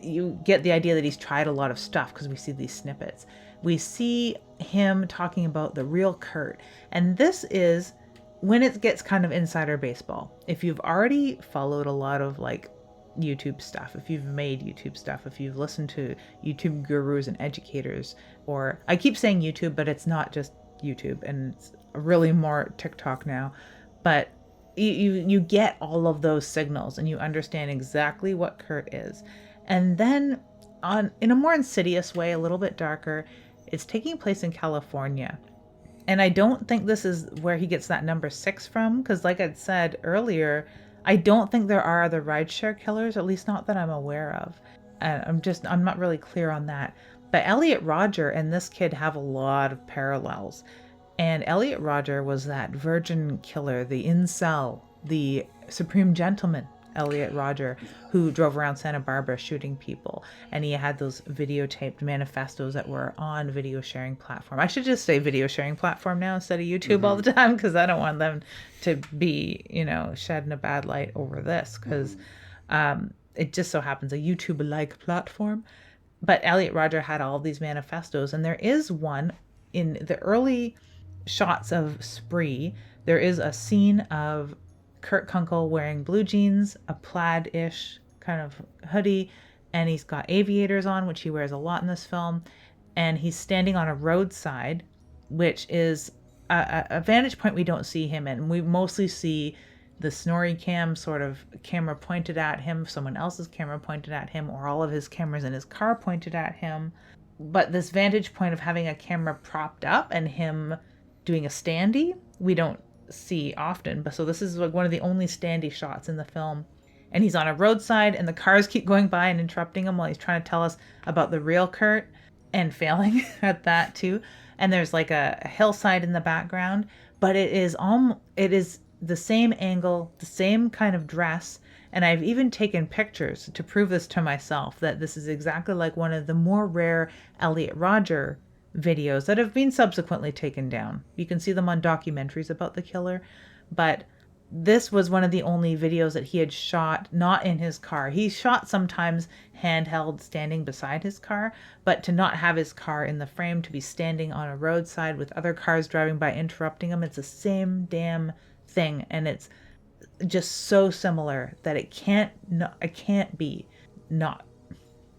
You get the idea that he's tried a lot of stuff because we see these snippets. We see him talking about the real Kurt. And this is when it gets kind of insider baseball. If you've already followed a lot of like YouTube stuff, if you've made YouTube stuff, if you've listened to YouTube gurus and educators, or I keep saying YouTube, but it's not just YouTube, and it's really more TikTok now. But you get all of those signals and you understand exactly what Kurt is. And then in a more insidious way, a little bit darker, it's taking place in California. And I don't think this is where he gets that number 6 from, because like I'd said earlier, I don't think there are other rideshare killers, at least not that I'm aware of. And I'm not really clear on that. But Elliot Rodger and this kid have a lot of parallels. And Elliot Rodger was that virgin killer, the incel, the supreme gentleman, Elliot Rodger, who drove around Santa Barbara shooting people. And he had those videotaped manifestos that were on video sharing platform. I should just say video sharing platform now instead of YouTube all the time, because I don't want them to be, shedding a bad light over this, because it just so happens a YouTube-like platform. But Elliot Rodger had all these manifestos, and there is one in the early shots of Spree. There is a scene of Kurt Kunkel wearing blue jeans, a plaid-ish kind of hoodie, and he's got aviators on, which he wears a lot in this film, and he's standing on a roadside, which is a vantage point we don't see him in. We mostly see the Snorri cam sort of camera pointed at him, someone else's camera pointed at him, or all of his cameras in his car pointed at him. But this vantage point of having a camera propped up and him doing a standee, we don't see often. But so this is like one of the only standee shots in the film, and he's on a roadside and the cars keep going by and interrupting him while he's trying to tell us about the real Kurt, and failing at that too. And there's like a hillside in the background, but it is the same angle, the same kind of dress. And I've even taken pictures to prove this to myself, that this is exactly like one of the more rare Elliot Rodger videos that have been subsequently taken down. You can see them on documentaries about the killer, but this was one of the only videos that he had shot not in his car. He shot sometimes handheld standing beside his car, but to not have his car in the frame, to be standing on a roadside with other cars driving by interrupting him, it's the same damn thing. And it's just so similar that it can't be not.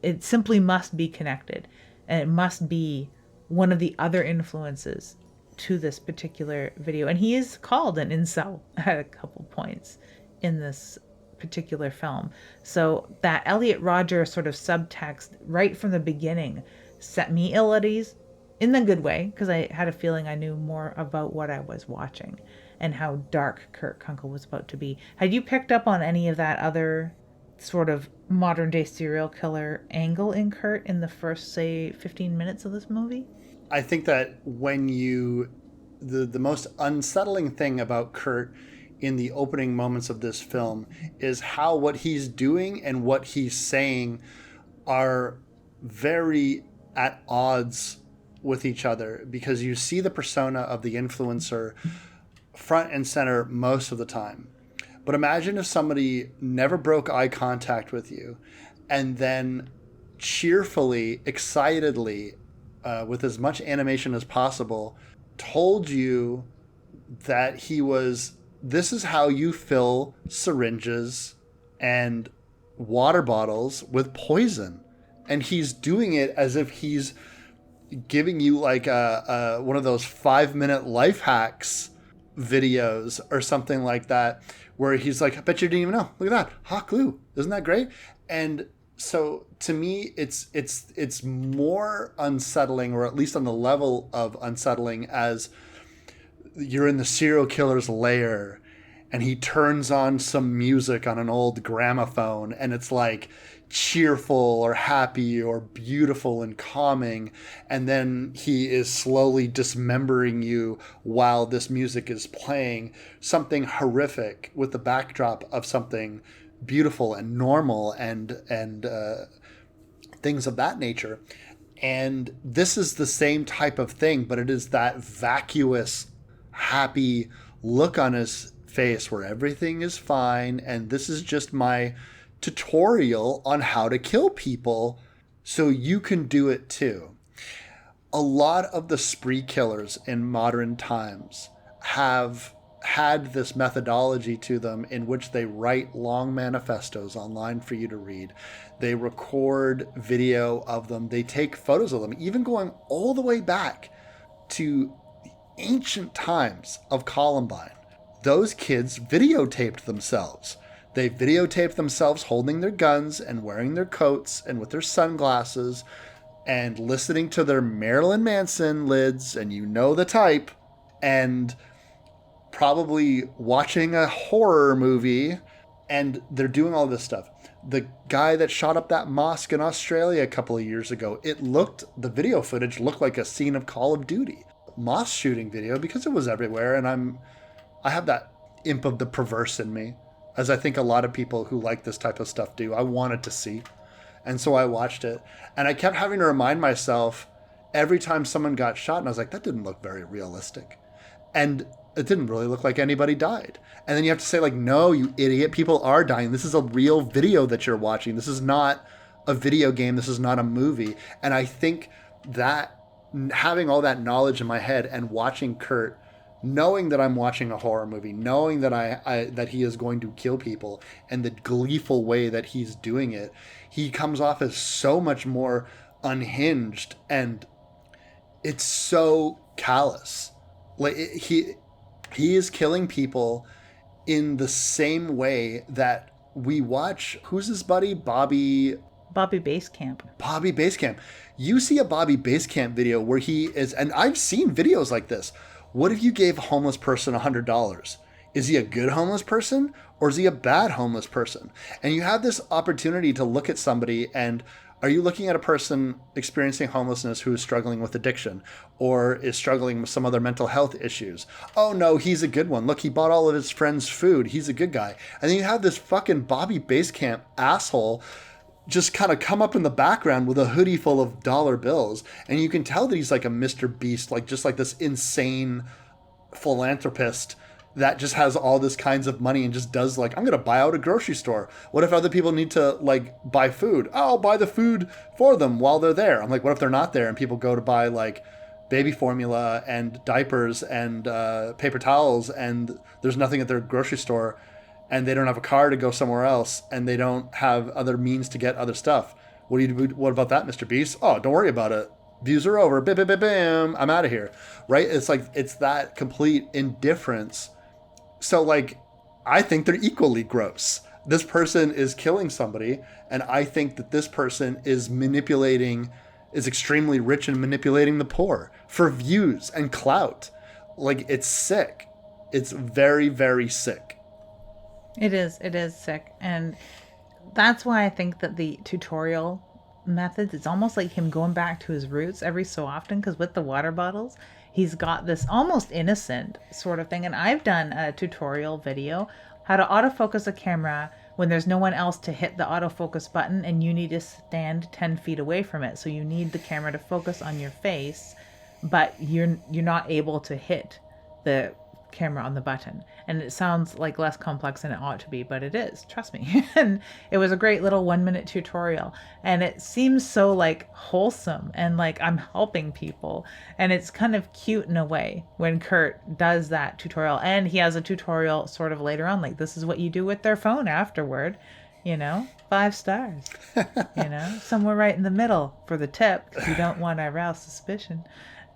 It simply must be connected, and it must be one of the other influences to this particular video. And he is called an incel at a couple points in this particular film. So that Elliot Rodger sort of subtext right from the beginning set me ill at ease, in the good way, because I had a feeling I knew more about what I was watching and how dark Kurt Kunkel was about to be. Had you picked up on any of that other sort of modern day serial killer angle in Kurt in the first, say, 15 minutes of this movie? I think that when the most unsettling thing about Kurt in the opening moments of this film is how what he's doing and what he's saying are very at odds with each other, because you see the persona of the influencer front and center most of the time. But imagine if somebody never broke eye contact with you and then cheerfully, excitedly, with as much animation as possible, told you that this is how you fill syringes and water bottles with poison. And he's doing it as if he's giving you like one of those 5-minute life hacks videos or something like that, where he's like, I bet you didn't even know. Look at that. Hot glue. Isn't that great? And so to me, it's more unsettling, or at least on the level of unsettling, as you're in the serial killer's lair and he turns on some music on an old gramophone and it's like cheerful or happy or beautiful and calming, and then he is slowly dismembering you while this music is playing, something horrific with the backdrop of something beautiful and normal and things of that nature. And this is the same type of thing, but it is that vacuous, happy look on his face where everything is fine, and this is just my tutorial on how to kill people so you can do it too. A lot of the spree killers in modern times have had this methodology to them in which they write long manifestos online for you to read. They record video of them. They take photos of them, even going all the way back to ancient times of Columbine. Those kids videotaped themselves. They videotaped themselves holding their guns and wearing their coats and with their sunglasses and listening to their Marilyn Manson lids, and you know the type, and probably watching a horror movie, and they're doing all this stuff. The guy that shot up that mosque in Australia a couple of years ago, the video footage looked like a scene of Call of Duty. Mosque shooting video, because it was everywhere, and I have that imp of the perverse in me, as I think a lot of people who like this type of stuff do. I wanted to see. And so I watched it. And I kept having to remind myself every time someone got shot, and I was like, that didn't look very realistic. And it didn't really look like anybody died. And then you have to say, like, no, you idiot, people are dying. This is a real video that you're watching. This is not a video game. This is not a movie. And I think that having all that knowledge in my head and watching Kurt, knowing that I'm watching a horror movie, knowing that that he is going to kill people, and the gleeful way that he's doing it, he comes off as so much more unhinged, and it's so callous. Like he is killing people in the same way that we watch. Who's his buddy? Bobby Basecamp. Bobby Basecamp. You see a Bobby Basecamp video where he is, and I've seen videos like this. What if you gave a homeless person $100? Is he a good homeless person, or is he a bad homeless person? And you have this opportunity to look at somebody, and are you looking at a person experiencing homelessness who is struggling with addiction or is struggling with some other mental health issues? Oh no, he's a good one. Look, he bought all of his friends food. He's a good guy. And then you have this fucking Bobby Basecamp asshole just kind of come up in the background with a hoodie full of dollar bills. And you can tell that he's like a Mr. Beast, like just like this insane philanthropist that just has all this kinds of money and just does like, I'm going to buy out a grocery store. What if other people need to like buy food? I'll buy the food for them while they're there. I'm like, what if they're not there and people go to buy like baby formula and diapers and paper towels, and there's nothing at their grocery store, and they don't have a car to go somewhere else, and they don't have other means to get other stuff. What do you do? What about that, Mr. Beast? Oh, don't worry about it. Views are over. Bam, bam, bam, bam. I'm out of here. Right? It's like, it's that complete indifference. So like, I think they're equally gross. This person is killing somebody, and I think that this person is extremely rich and manipulating the poor for views and clout. Like, it's sick. It's very, very sick. It is sick. And that's why I think that the tutorial methods, it's almost like him going back to his roots every so often, because with the water bottles, he's got this almost innocent sort of thing. And I've done a tutorial video how to autofocus a camera when there's no one else to hit the autofocus button and you need to stand 10 feet away from it. So you need the camera to focus on your face, but you're not able to hit the camera on the button. And it sounds like less complex than it ought to be, but it is, trust me. And it was a great little 1-minute tutorial, and it seems so like wholesome and like I'm helping people, and it's kind of cute in a way when Kurt does that tutorial. And he has a tutorial sort of later on, like this is what you do with their phone afterward, 5 stars, somewhere right in the middle for the tip, because you don't want to arouse suspicion.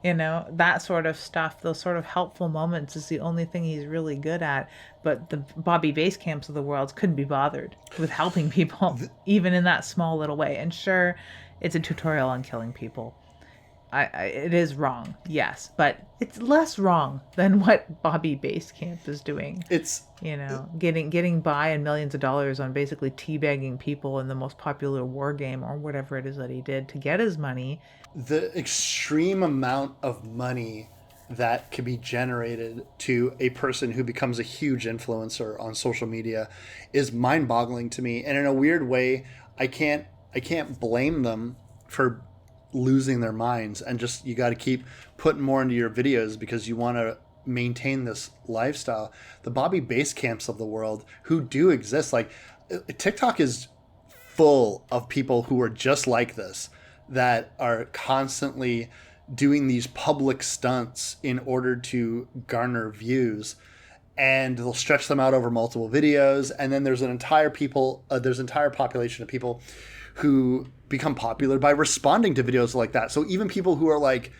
That sort of stuff, those sort of helpful moments is the only thing he's really good at. But the Bobby Basecamps of the world couldn't be bothered with helping people, even in that small little way. And sure, it's a tutorial on killing people. It is wrong, yes, but it's less wrong than what Bobby Basecamp is doing. It's getting by and millions of dollars on basically teabagging people in the most popular war game or whatever it is that he did to get his money. The extreme amount of money that can be generated to a person who becomes a huge influencer on social media is mind-boggling to me. And in a weird way, I can't blame them for losing their minds, and just you got to keep putting more into your videos because you want to maintain this lifestyle. The Bobby Basecamps of the world who do exist, like TikTok is full of people who are just like this, that are constantly doing these public stunts in order to garner views, and they'll stretch them out over multiple videos. And then there's an entire population of people who become popular by responding to videos like that. So even people who are like,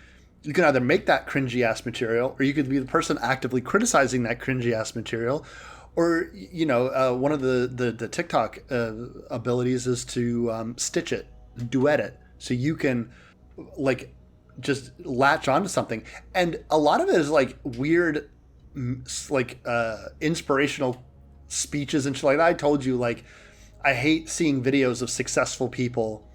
you can either make that cringy ass material, or you could be the person actively criticizing that cringy ass material. Or, one of the TikTok abilities is to stitch it, duet it. So you can like just latch onto something. And a lot of it is like weird, like inspirational speeches and shit like that. I told you, like, I hate seeing videos of successful people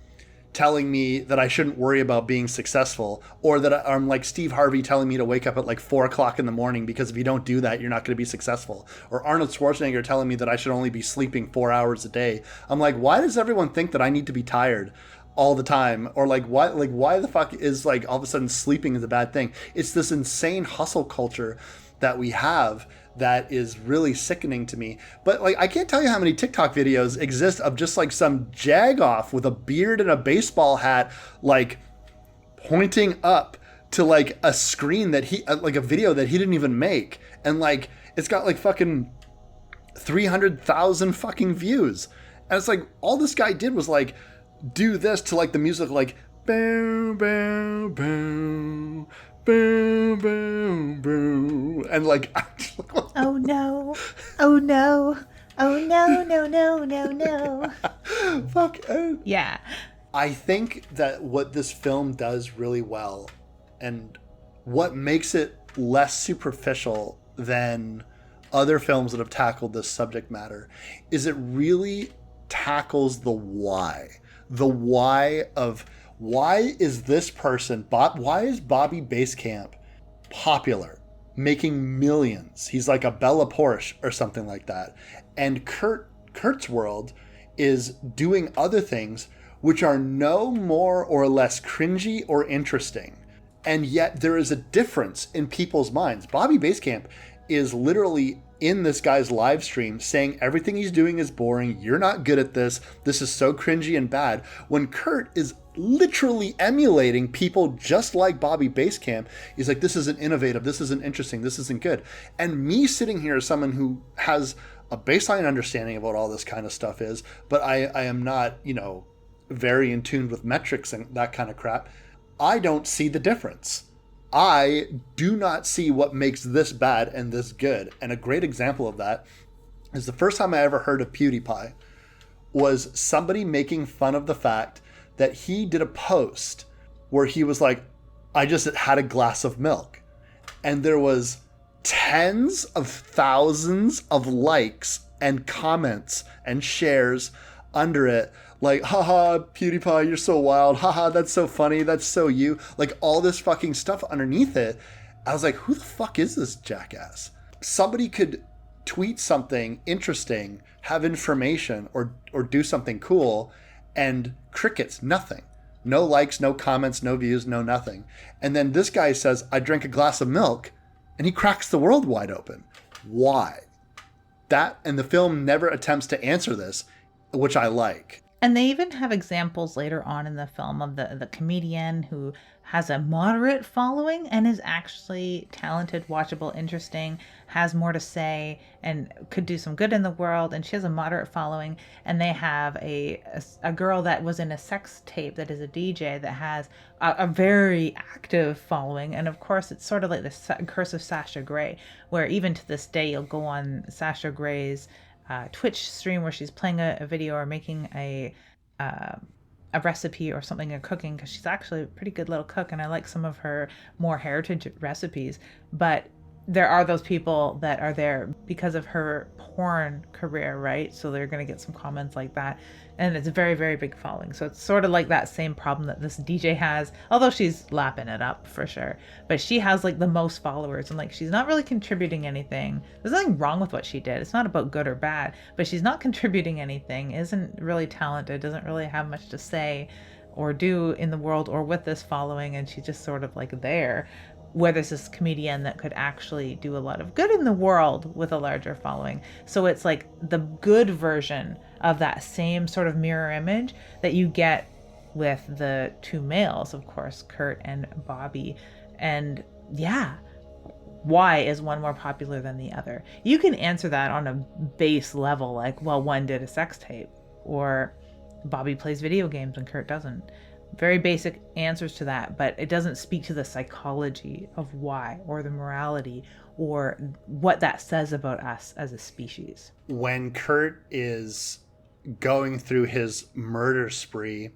telling me that I shouldn't worry about being successful, or that I'm like Steve Harvey telling me to wake up at like 4 o'clock in the morning because if you don't do that, you're not going to be successly. Or Arnold Schwarzenegger telling me that I should only be sleeping 4 hours a day. I'm like, why does everyone think that I need to be tired all the time? Or why the fuck is like all of a sudden sleeping is a bad thing? It's this insane hustle culture that we have that is really sickening to me. But like, I can't tell you how many TikTok videos exist of just like some jagoff with a beard and a baseball hat, like pointing up to like a screen that like a video that he didn't even make. And like, it's got like fucking 300,000 fucking views. And it's like, all this guy did was like do this to like the music, like boom, boom, boom, boom, boom, boom, and like, oh no, oh no, oh no, no, no, no, no. Fuck. Yeah. I think that what this film does really well, and what makes it less superficial than other films that have tackled this subject matter, is it really tackles the why. The why of, why is this person, why is Bobby Basecamp popular, making millions? He's like a Bella Porsche or something like that. And Kurt's world is doing other things which are no more or less cringy or interesting. And yet there is a difference in people's minds. Bobby Basecamp is literally in this guy's live stream saying everything he's doing is boring. You're not good at this. This is so cringy and bad. When Kurt is literally emulating people just like Bobby Basecamp, he's like, this isn't innovative. This isn't interesting. This isn't good. And me sitting here as someone who has a baseline understanding of what all this kind of stuff is, but I am not, very in tune with metrics and that kind of crap. I don't see the difference. I do not see what makes this bad and this good. And a great example of that is the first time I ever heard of PewDiePie was somebody making fun of the fact that he did a post where he was like, I just had a glass of milk. And there was tens of thousands of likes and comments and shares under it. Like, haha, PewDiePie, you're so wild. Haha, that's so funny. That's so you. Like all this fucking stuff underneath it. I was like, who the fuck is this jackass? Somebody could tweet something interesting, have information, or do something cool, and crickets, nothing. No likes, no comments, no views, no nothing. And then this guy says, I drank a glass of milk, and he cracks the world wide open. Why? That, and the film never attempts to answer this, which I like. And they even have examples later on in the film of the comedian who has a moderate following and is actually talented, watchable, interesting, has more to say, and could do some good in the world. And she has a moderate following. And they have a girl that was in a sex tape that is a DJ that has a very active following. And of course, it's sort of like the curse of Sasha Grey, where even to this day, you'll go on Sasha Grey's Twitch stream where she's playing a video or making a recipe or something, or cooking, because she's actually a pretty good little cook, and I like some of her more heritage recipes. But there are those people that are there because of her porn career, right? So they're going to get some comments like that, and it's a very, very big following. So it's sort of like that same problem that this DJ has, although she's lapping it up for sure. But she has like the most followers, and like she's not really contributing anything. There's nothing wrong with what she did. It's not about good or bad, but she's not contributing anything, isn't really talented, doesn't really have much to say or do in the world or with this following, and she's just sort of like there. Where there's this comedian that could actually do a lot of good in the world with a larger following. So it's like the good version of that same sort of mirror image that you get with the two males, of course, Kurt and Bobby. And yeah, why is one more popular than the other? You can answer that on a base level, like, well, one did a sex tape, or Bobby plays video games and Kurt doesn't. Very basic answers to that, but it doesn't speak to the psychology of why, or the morality, or what that says about us as a species. When Kurt is going through his murder spree,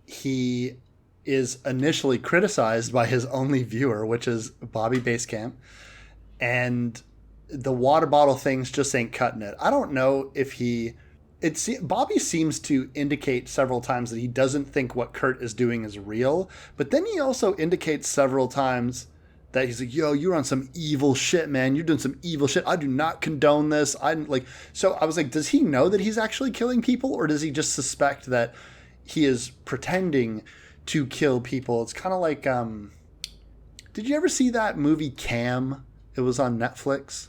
he is initially criticized by his only viewer, which is Bobby Basecamp, and the water bottle things just ain't cutting it. I don't know if Bobby seems to indicate several times that he doesn't think what Kurt is doing is real, but then he also indicates several times that he's like, yo, you're on some evil shit, man. You're doing some evil shit. I do not condone this. So I was like, does he know that he's actually killing people, or does he just suspect that he is pretending to kill people? It's kind of like, did you ever see that movie Cam? It was on Netflix.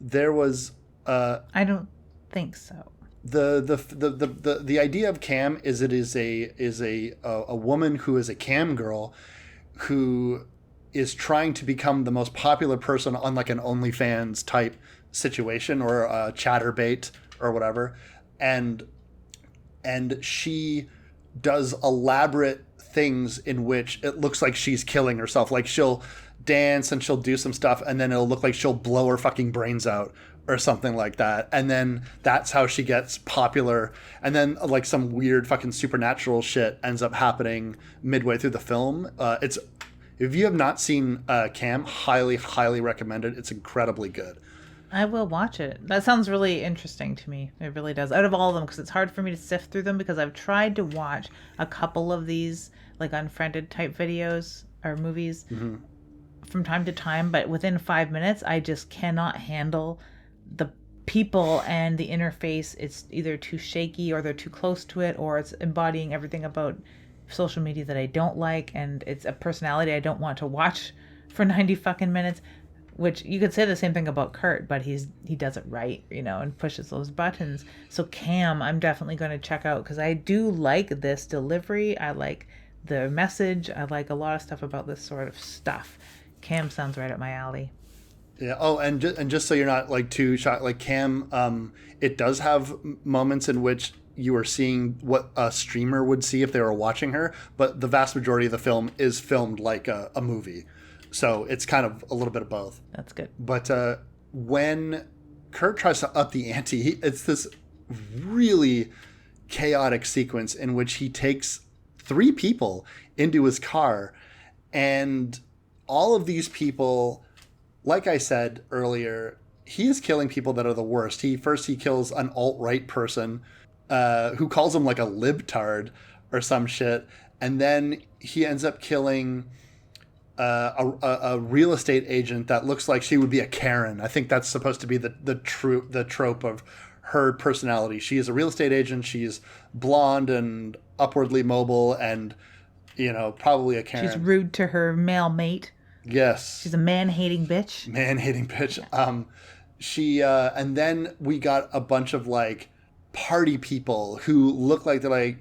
There was, I don't think so. The idea of cam is it is a woman who is a cam girl who is trying to become the most popular person on like an OnlyFans type situation, or a chatterbait or whatever, and she does elaborate things in which it looks like she's killing herself. Like she'll dance and she'll do some stuff, and then it'll look like she'll blow her fucking brains out or something like that. And then that's how she gets popular. And then like some weird fucking supernatural shit ends up happening midway through the film. If you have not seen Cam, highly, highly recommend it. It's incredibly good. I will watch it. That sounds really interesting to me. It really does. Out of all of them, because it's hard for me to sift through them, because I've tried to watch a couple of these like unfriended type videos or movies from time to time, but within 5 minutes, I just cannot handle the people and the interface. It's either too shaky, or they're too close to it, or it's embodying everything about social media that I don't like, and it's a personality I don't want to watch for 90 fucking minutes. Which you could say the same thing about Kurt, but he does it right, and pushes those buttons. So Cam, I'm definitely going to check out, because I do like this delivery. I like the message. I like a lot of stuff about this sort of stuff. Cam sounds right up my alley. Yeah. Oh, and just so you're not like too shocked, like Cam, it does have moments in which you are seeing what a streamer would see if they were watching her, but the vast majority of the film is filmed like a movie. So it's kind of a little bit of both. That's good. But when Kurt tries to up the ante, it's this really chaotic sequence in which he takes 3 people into his car, and all of these people, like I said earlier, he is killing people that are the worst. He kills an alt-right person who calls him like a libtard or some shit, and then he ends up killing a real estate agent that looks like she would be a Karen. I think that's supposed to be the trope of her personality. She is a real estate agent. She's blonde and upwardly mobile, and probably a Karen. She's rude to her male mate. Yes. She's a man-hating bitch. Man-hating bitch. She and then we got a bunch of like party people who look like they're like,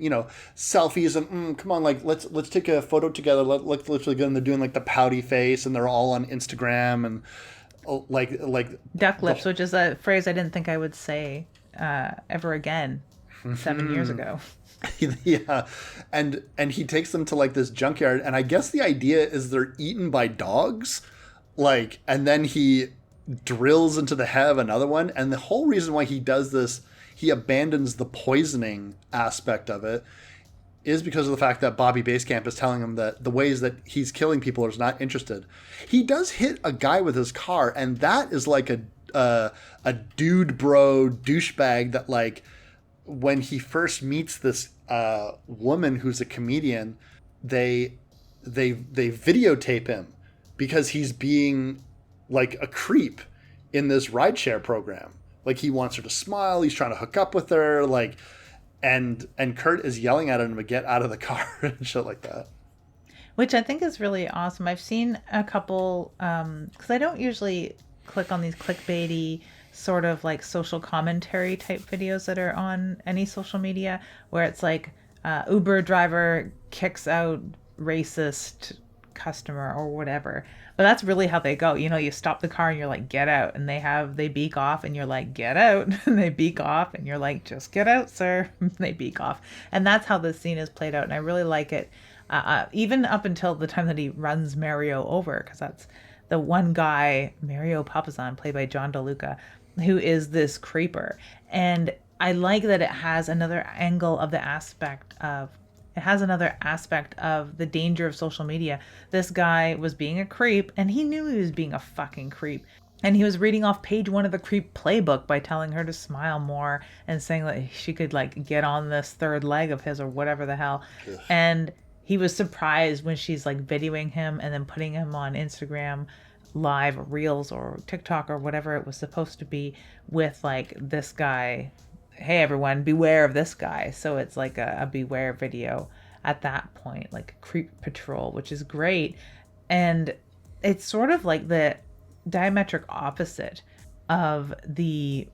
selfies and come on, like let's take a photo together. Let's literally go, and they're doing like the pouty face, and they're all on Instagram and like duck lips, which is a phrase I didn't think I would say ever again 7 years ago. Yeah, and he takes them to like this junkyard, and I guess the idea is they're eaten by dogs, like, and then he drills into the head of another one, and the whole reason why he does this, he abandons the poisoning aspect of it, is because of the fact that Bobby Basecamp is telling him that the ways that he's killing people is not interested. He does hit a guy with his car, and that is like a dude bro douchebag that, like, when he first meets this woman who's a comedian, they videotape him because he's being like a creep in this rideshare program. Like, he wants her to smile, he's trying to hook up with her, like, and Kurt is yelling at him to get out of the car and shit like that. Which I think is really awesome. I've seen a couple, because I don't usually click on these clickbaity sort of like social commentary type videos that are on any social media, where it's like Uber driver kicks out racist customer or whatever. But that's really how they go. You stop the car and you're like, get out. And they beak off and you're like, get out. And they beak off and you're like, just get out, sir. They beak off. And that's how this scene is played out. And I really like it. Even up until the time that he runs Mario over, because that's the one guy, Mario Papazan, played by John DeLuca, who is this creeper. And I like that it has another angle of the aspect of the danger of social media. This guy was being a creep, and he knew he was being a fucking creep. And he was reading off page 1 of the creep playbook by telling her to smile more and saying that she could like get on this third leg of his or whatever the hell. Ugh. And he was surprised when she's like videoing him and then putting him on Instagram live reels or TikTok or whatever it was supposed to be with like this guy. Hey everyone, beware of this guy. So it's like a beware video at that point, like creep patrol, which is great. And it's sort of like the diametric opposite of the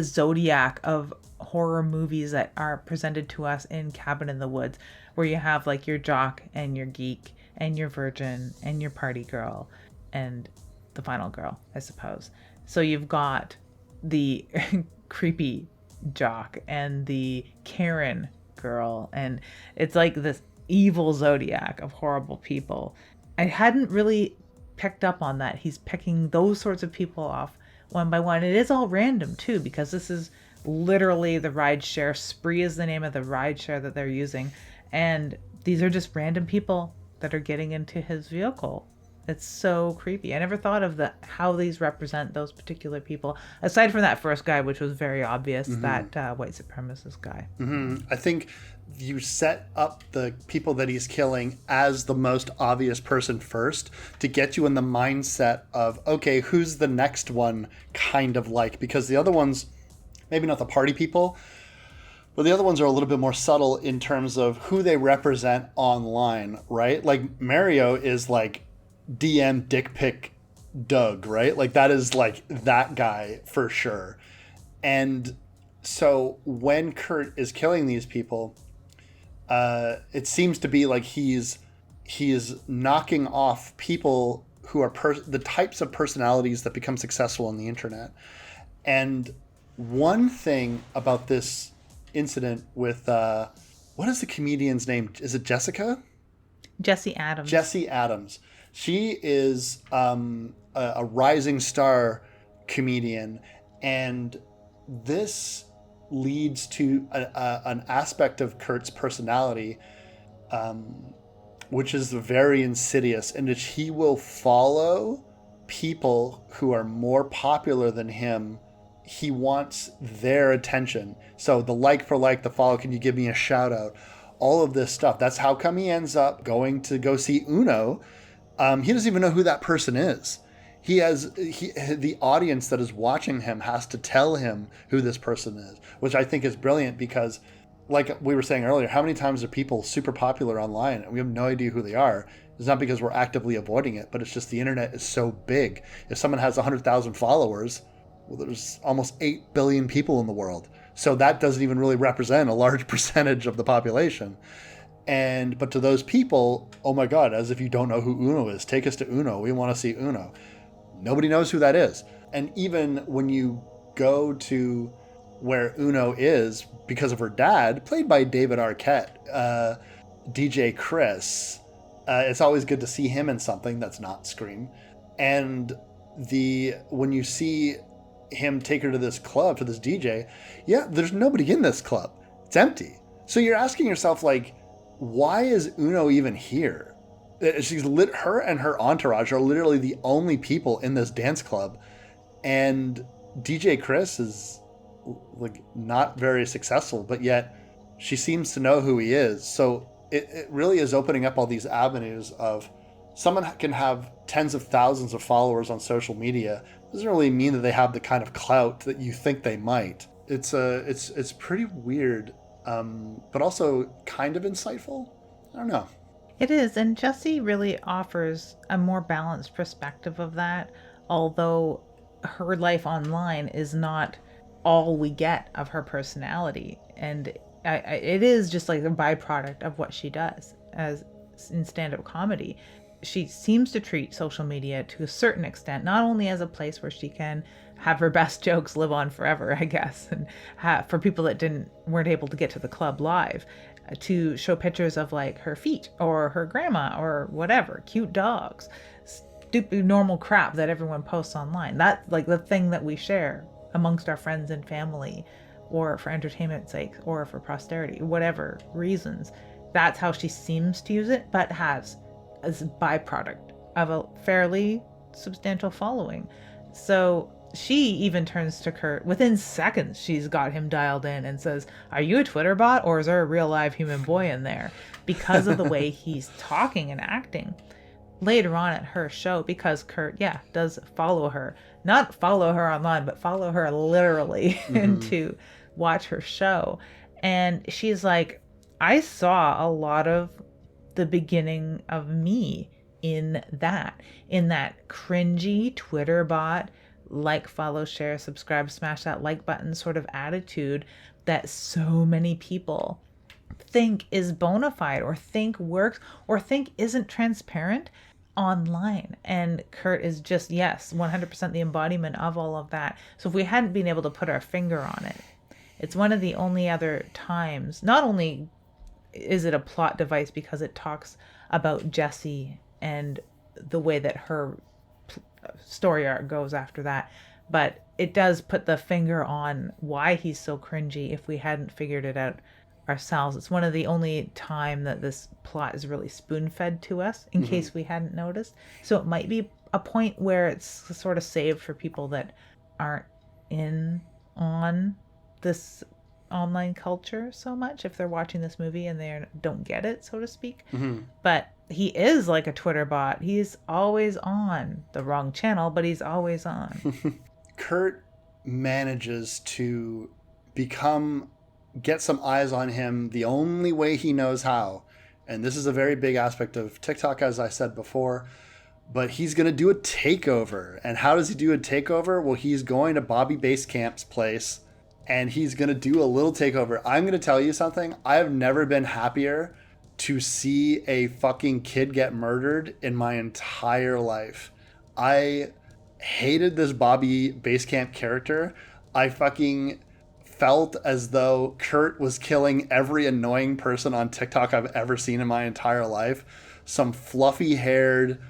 zodiac of horror movies that are presented to us in Cabin in the Woods, where you have like your jock and your geek and your virgin and your party girl and the final girl, I suppose. So you've got the creepy jock and the Karen girl, and it's like this evil zodiac of horrible people. I hadn't really picked up on that. He's picking those sorts of people off one by one. It is all random too, because this is literally the rideshare spree is the name of the rideshare that they're using, and these are just random people that are getting into his vehicle. It's so creepy. I never thought of how these represent those particular people, aside from that first guy, which was very obvious, that white supremacist guy. I think you set up the people that he's killing as the most obvious person first to get you in the mindset of, okay, who's the next one kind of like? Because the other ones, maybe not the party people, but the other ones are a little bit more subtle in terms of who they represent online, right? Like Mario is like DM dick pic Doug, right? Like that is like that guy for sure. And so when Kurt is killing these people, it seems to be like he is knocking off people who are the types of personalities that become successful on the internet. And one thing about this incident with what is the comedian's name? Is it Jessica? Jessie Adams. Jessie Adams. She is a rising star comedian, and this leads to an aspect of Kurt's personality, which is very insidious, in which he will follow people who are more popular than him. He wants their attention. So the like for like, the follow, can you give me a shout out? All of this stuff. That's how come he ends up going to go see Uno He doesn't even know who that person is. The audience that is watching him has to tell him who this person is, which I think is brilliant because, like we were saying earlier, how many times are people super popular online and we have no idea who they are? It's not because we're actively avoiding it, but it's just the internet is so big. If someone has 100,000 followers, well, there's almost 8 billion people in the world. So that doesn't even really represent a large percentage of the population. But to those people, oh my God, as if you don't know who Uno is, take us to Uno. We want to see Uno. Nobody knows who that is. And even when you go to where Uno is, because of her dad, played by David Arquette, DJ Chris, it's always good to see him in something that's not Scream. And when you see him take her to this club, to this DJ, yeah, there's nobody in this club. It's empty. So you're asking yourself, like, why is Uno even here? Her and her entourage are literally the only people in this dance club, and DJ Chris is like not very successful, but yet she seems to know who he is. So it really is opening up all these avenues of someone can have tens of thousands of followers on social media. It doesn't really mean that they have the kind of clout that you think they might. It's pretty weird, but also kind of insightful. I don't know. It is, and Jessie really offers a more balanced perspective of that, although her life online is not all we get of her personality, and it is just like a byproduct of what she does as in stand-up comedy. She seems to treat social media to a certain extent, not only as a place where she can have her best jokes live on forever, I guess, and for people that weren't able to get to the club live, to show pictures of like her feet or her grandma or whatever, cute dogs, stupid normal crap that everyone posts online. That's like the thing that we share amongst our friends and family, or for entertainment's sake, or for posterity, whatever reasons. That's how she seems to use it, but has as a byproduct of a fairly substantial following. So she even turns to Kurt within seconds. She's got him dialed in and says, "Are you a Twitter bot or is there a real live human boy in there?" Because of the way he's talking and acting later on at her show, because Kurt, does follow her, not follow her online, but follow her literally and to watch her show. And she's like, I saw a lot of the beginning of me in that cringy Twitter bot, like, follow, share, subscribe, smash that like button sort of attitude that so many people think is bona fide or think works or think isn't transparent online. And Kurt is just, 100% the embodiment of all of that. So if we hadn't been able to put our finger on it, it's one of the only other times, not only is it a plot device because it talks about Jessie and the way that her story arc goes after that, but it does put the finger on why he's so cringy if we hadn't figured it out ourselves. It's one of the only time that this plot is really spoon-fed to us in case we hadn't noticed. So it might be a point where it's sort of saved for people that aren't on this online culture so much, if they're watching this movie and they don't get it, so to speak. But he is like a Twitter bot. He's always on the wrong channel, but he's always on. Kurt manages to get some eyes on him the only way he knows how. And this is a very big aspect of TikTok, as I said before. But he's going to do a takeover. And how does he do a takeover? Well, he's going to Bobby Basecamp's place and he's going to do a little takeover. I'm going to tell you something. I've never been happier to see a fucking kid get murdered in my entire life. I hated this Bobby Basecamp character. I fucking felt as though Kurt was killing every annoying person on TikTok I've ever seen in my entire life. Some fluffy-haired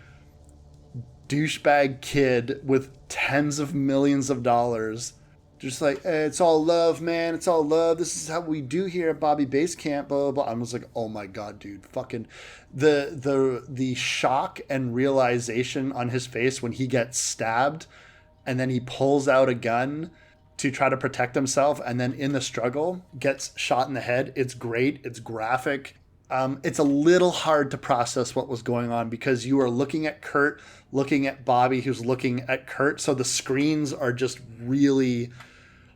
douchebag kid with tens of millions of dollars. Just like, hey, it's all love, man. It's all love. This is how we do here at Bobby Basecamp, blah, blah, blah. I was like, oh my God, dude. Fucking the shock and realization on his face when he gets stabbed and then he pulls out a gun to try to protect himself and then in the struggle gets shot in the head. It's great. It's graphic. It's a little hard to process what was going on because you are looking at Kurt, looking at Bobby, who's looking at Kurt. So the screens are just really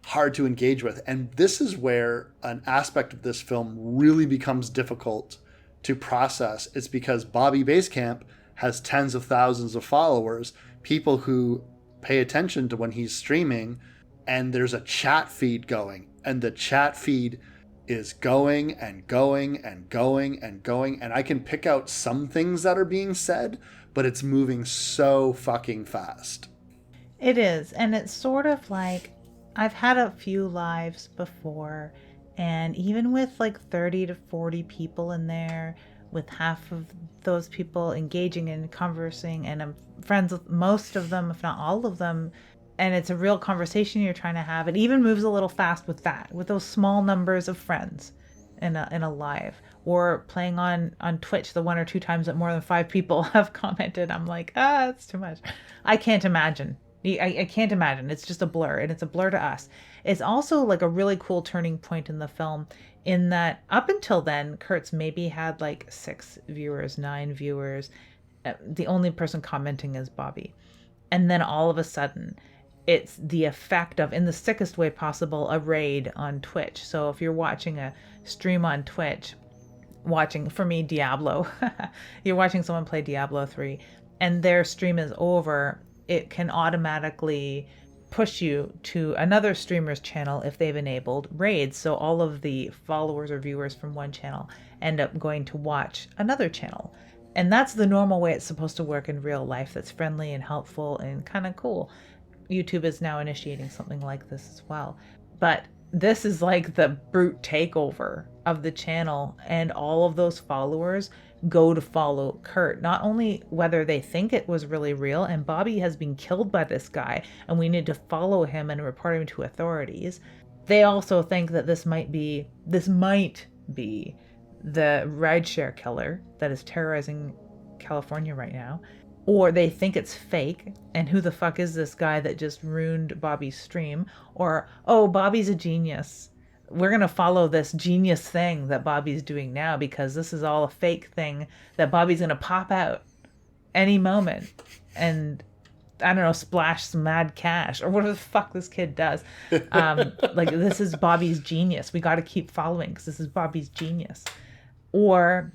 hard to engage with. And this is where an aspect of this film really becomes difficult to process. It's because Bobby Basecamp has tens of thousands of followers, people who pay attention to when he's streaming, and there's a chat feed going, and the chat feed is going and going and going and going, and I can pick out some things that are being said, but it's moving so fucking fast. It is, and it's sort of like, I've had a few lives before, and even with like 30 to 40 people in there, with half of those people engaging and conversing, and I'm friends with most of them, if not all of them, and it's a real conversation you're trying to have. It even moves a little fast with that, with those small numbers of friends in a live, or playing on Twitch the 1 or 2 times that more than 5 people have commented. I'm like, it's too much. I can't imagine. I can't imagine. It's just a blur, and it's a blur to us. It's also like a really cool turning point in the film, in that up until then, Kurt's maybe had like 6 viewers, 9 viewers. The only person commenting is Bobby. And then all of a sudden, it's the effect of, in the sickest way possible, a raid on Twitch. So if you're watching a stream on Twitch, watching, for me, Diablo, you're watching someone play Diablo 3, and their stream is over, it can automatically push you to another streamer's channel if they've enabled raids. So all of the followers or viewers from one channel end up going to watch another channel. And that's the normal way it's supposed to work in real life. That's friendly and helpful and kind of cool. YouTube is now initiating something like this as well. But this is like the brute takeover of the channel, and all of those followers go to follow Kurt. Not only whether they think it was really real, and Bobby has been killed by this guy, and we need to follow him and report him to authorities. They also think that this might be the rideshare killer that is terrorizing California right now. Or they think it's fake, and who the fuck is this guy that just ruined Bobby's stream? Or, oh, Bobby's a genius. We're going to follow this genius thing that Bobby's doing now because this is all a fake thing that Bobby's going to pop out any moment and, I don't know, splash some mad cash or whatever the fuck this kid does. Like, this is Bobby's genius. We got to keep following because this is Bobby's genius. Or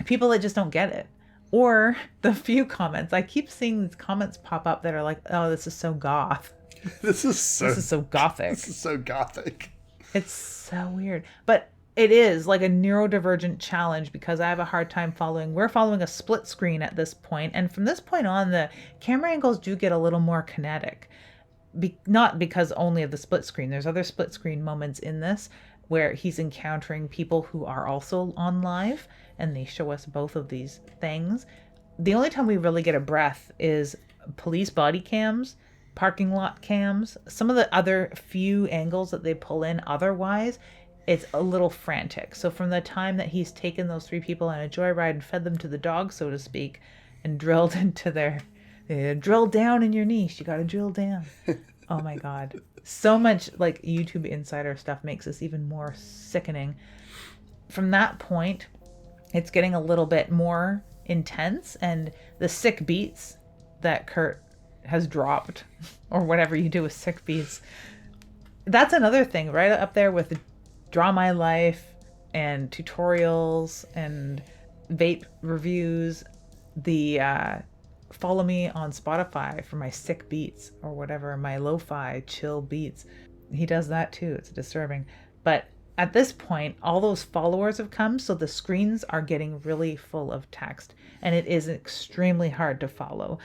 people that just don't get it. Or the few comments. I keep seeing these comments pop up that are like, oh, this is so goth. This is so gothic. This is so gothic. It's so weird. But it is like a neurodivergent challenge because I have a hard time following. We're following a split screen at this point. And from this point on, the camera angles do get a little more kinetic. Not because only of the split screen. There's other split screen moments in this where he's encountering people who are also on live, and they show us both of these things. The only time we really get a breath is police body cams, parking lot cams, some of the other few angles that they pull in. Otherwise, it's a little frantic. So from the time that he's taken those 3 people on a joyride and fed them to the dog, so to speak, and drilled into drill down in your niche. You got to drill down. Oh my God. So much like YouTube insider stuff makes this even more sickening. From that point, it's getting a little bit more intense, and the sick beats that Kurt has dropped, or whatever you do with sick beats, that's another thing right up there with Draw My Life and tutorials and vape reviews. The follow me on Spotify for my sick beats or whatever, my lo-fi chill beats. He does that too. It's disturbing. But at this point, all those followers have come, so the screens are getting really full of text, and it is extremely hard to follow.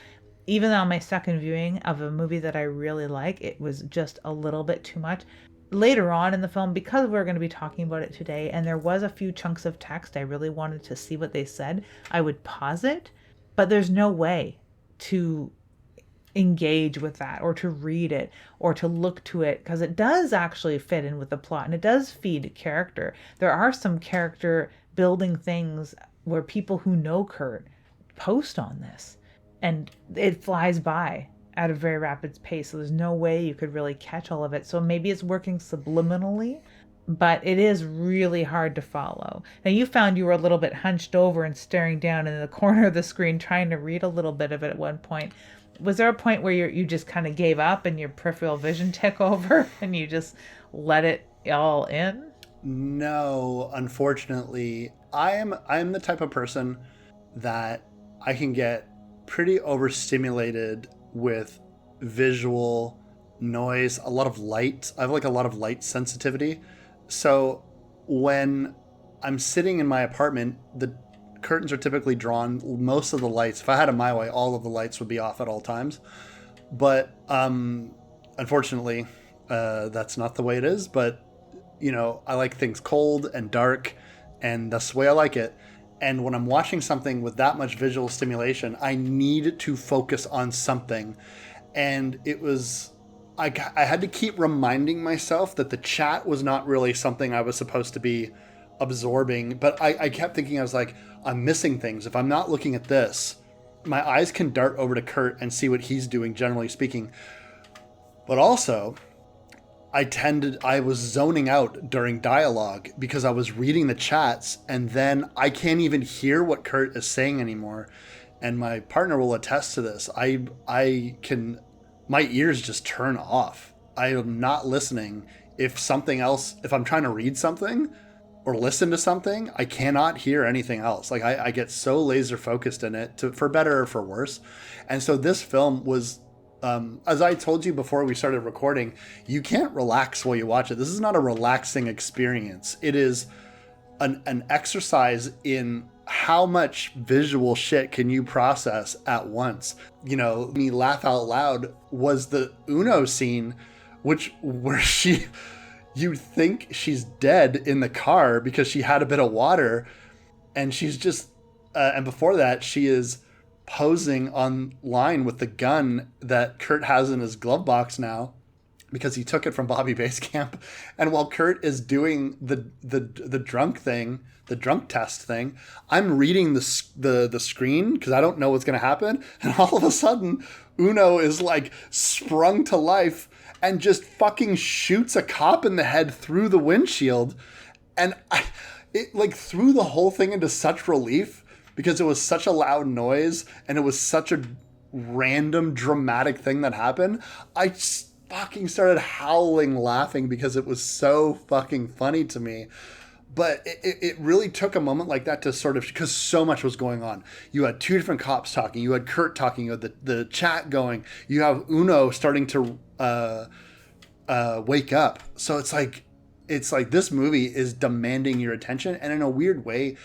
Even on my second viewing of a movie that I really like, it was just a little bit too much. Later on in the film, because we're going to be talking about it today, and there was a few chunks of text I really wanted to see what they said, I would pause it, but there's no way to engage with that or to read it or to look to it, because it does actually fit in with the plot and it does feed character. There are some character building things where people who know Kurt post on this, and it flies by at a very rapid pace, so there's no way you could really catch all of it. So maybe it's working subliminally, but it is really hard to follow. Now, you found you were a little bit hunched over and staring down in the corner of the screen trying to read a little bit of it at one point. Was there a point where you just kind of gave up and your peripheral vision took over and you just let it all in? No, unfortunately. I'm the type of person that I can get pretty overstimulated with visual noise, a lot of light. I have like a lot of light sensitivity. So when I'm sitting in my apartment, the curtains are typically drawn. Most of the lights, if I had it my way, all of the lights would be off at all times. But unfortunately, that's not the way it is. But, you know, I like things cold and dark, and that's the way I like it. And when I'm watching something with that much visual stimulation, I need to focus on something. And it was... I had to keep reminding myself that the chat was not really something I was supposed to be absorbing. But I kept thinking, I was like, I'm missing things. If I'm not looking at this, my eyes can dart over to Kurt and see what he's doing, generally speaking. But also, I was zoning out during dialogue because I was reading the chats, and then I can't even hear what Kurt is saying anymore. And my partner will attest to this. My ears just turn off. I am not listening. If I'm trying to read something or listen to something, I cannot hear anything else. Like I get so laser focused in it, for better or for worse. And so this film was, as I told you before we started recording, you can't relax while you watch it. This is not a relaxing experience. It is an exercise in how much visual shit can you process at once. You know, me laugh out loud was the Uno scene, where you think she's dead in the car because she had a bit of water, and she's just and before that she is posing online with the gun that Kurt has in his glove box now, because he took it from Bobby Basecamp. And while Kurt is doing the drunk thing, the drunk test thing, I'm reading the screen because I don't know what's going to happen. And all of a sudden, Uno is like sprung to life and just fucking shoots a cop in the head through the windshield. And it like threw the whole thing into such relief because it was such a loud noise and it was such a random dramatic thing that happened. I fucking started howling laughing because it was so fucking funny to me. But it really took a moment like that to sort of, because so much was going on. You had two different cops talking. You had Kurt talking. You had the chat going. You have Uno starting to wake up. So it's like this movie is demanding your attention. And in a weird way,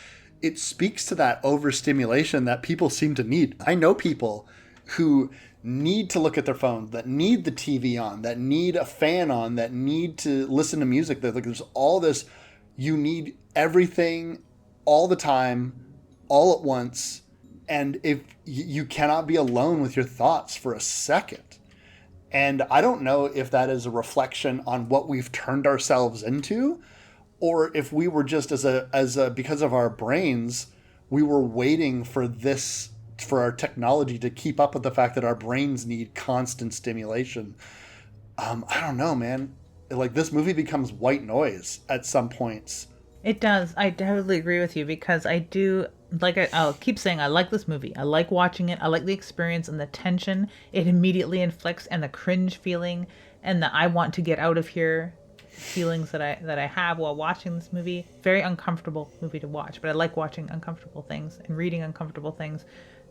it speaks to that overstimulation that people seem to need. I know people who need to look at their phones, that need the TV on, that need a fan on, that need to listen to music. There's all this... You need everything all the time, all at once. And if you cannot be alone with your thoughts for a second. And I don't know if that is a reflection on what we've turned ourselves into, or if we were just because of our brains, we were waiting for our technology to keep up with the fact that our brains need constant stimulation. I don't know, man. Like, this movie becomes white noise at some points. It does. I totally agree with you, because I do, I'll keep saying I like this movie. I like watching it. I like the experience and the tension it immediately inflicts, and the cringe feeling, and the I want to get out of here feelings that I have while watching this movie. Very uncomfortable movie to watch, but I like watching uncomfortable things and reading uncomfortable things.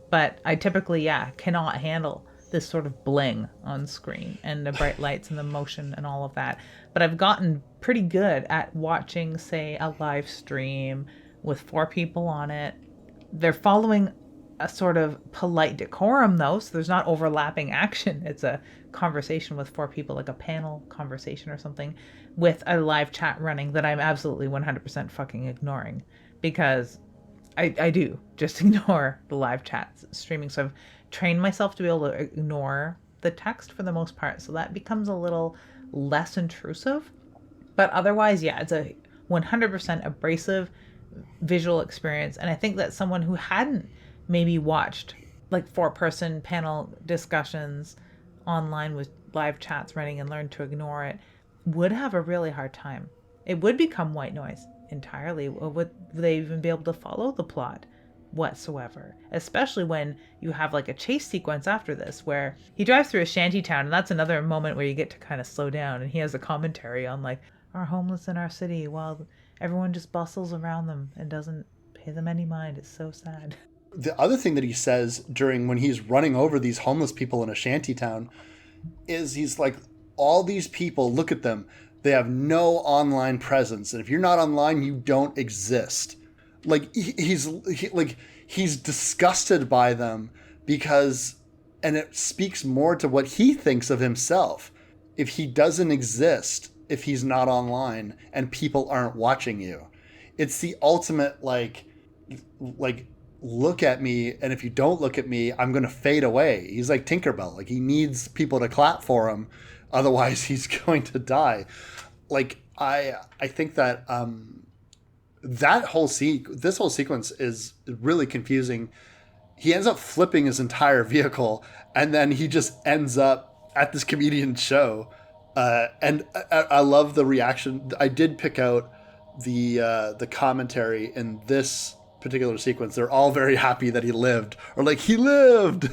But I typically, cannot handle this sort of bling on screen and the bright lights and the motion and all of that. But I've gotten pretty good at watching, say, a live stream with 4 people on it. They're following a sort of polite decorum, though, so there's not overlapping action. It's a conversation with 4 people, like a panel conversation or something, with a live chat running that I'm absolutely 100% fucking ignoring, because I do just ignore the live chats streaming. So I've trained myself to be able to ignore the text for the most part, so that becomes a little less intrusive. But otherwise, it's a 100% abrasive visual experience. And I think that someone who hadn't maybe watched like 4-person panel discussions online with live chats running and learned to ignore it would have a really hard time It would become white noise entirely. Would they even be able to follow the plot whatsoever? Especially when you have like a chase sequence after this where he drives through a shanty town, and that's another moment where you get to kind of slow down, and he has a commentary on like our homeless in our city while everyone just bustles around them and doesn't pay them any mind. It's so sad. The other thing that he says during when he's running over these homeless people in a shanty town is he's like, all these people, look at them. They have no online presence. And if you're not online, you don't exist. Like he's disgusted by them because, and it speaks more to what he thinks of himself. If he doesn't exist, if he's not online and people aren't watching you, it's the ultimate like look at me, and if you don't look at me, I'm going to fade away. He's like Tinkerbell. Like he needs people to clap for him. Otherwise he's going to die. Like I think that this whole sequence is really confusing. He ends up flipping his entire vehicle, and then he just ends up at this comedian's show. And I love the reaction. I did pick out the commentary in this particular sequence. They're all very happy that he lived, or like he lived.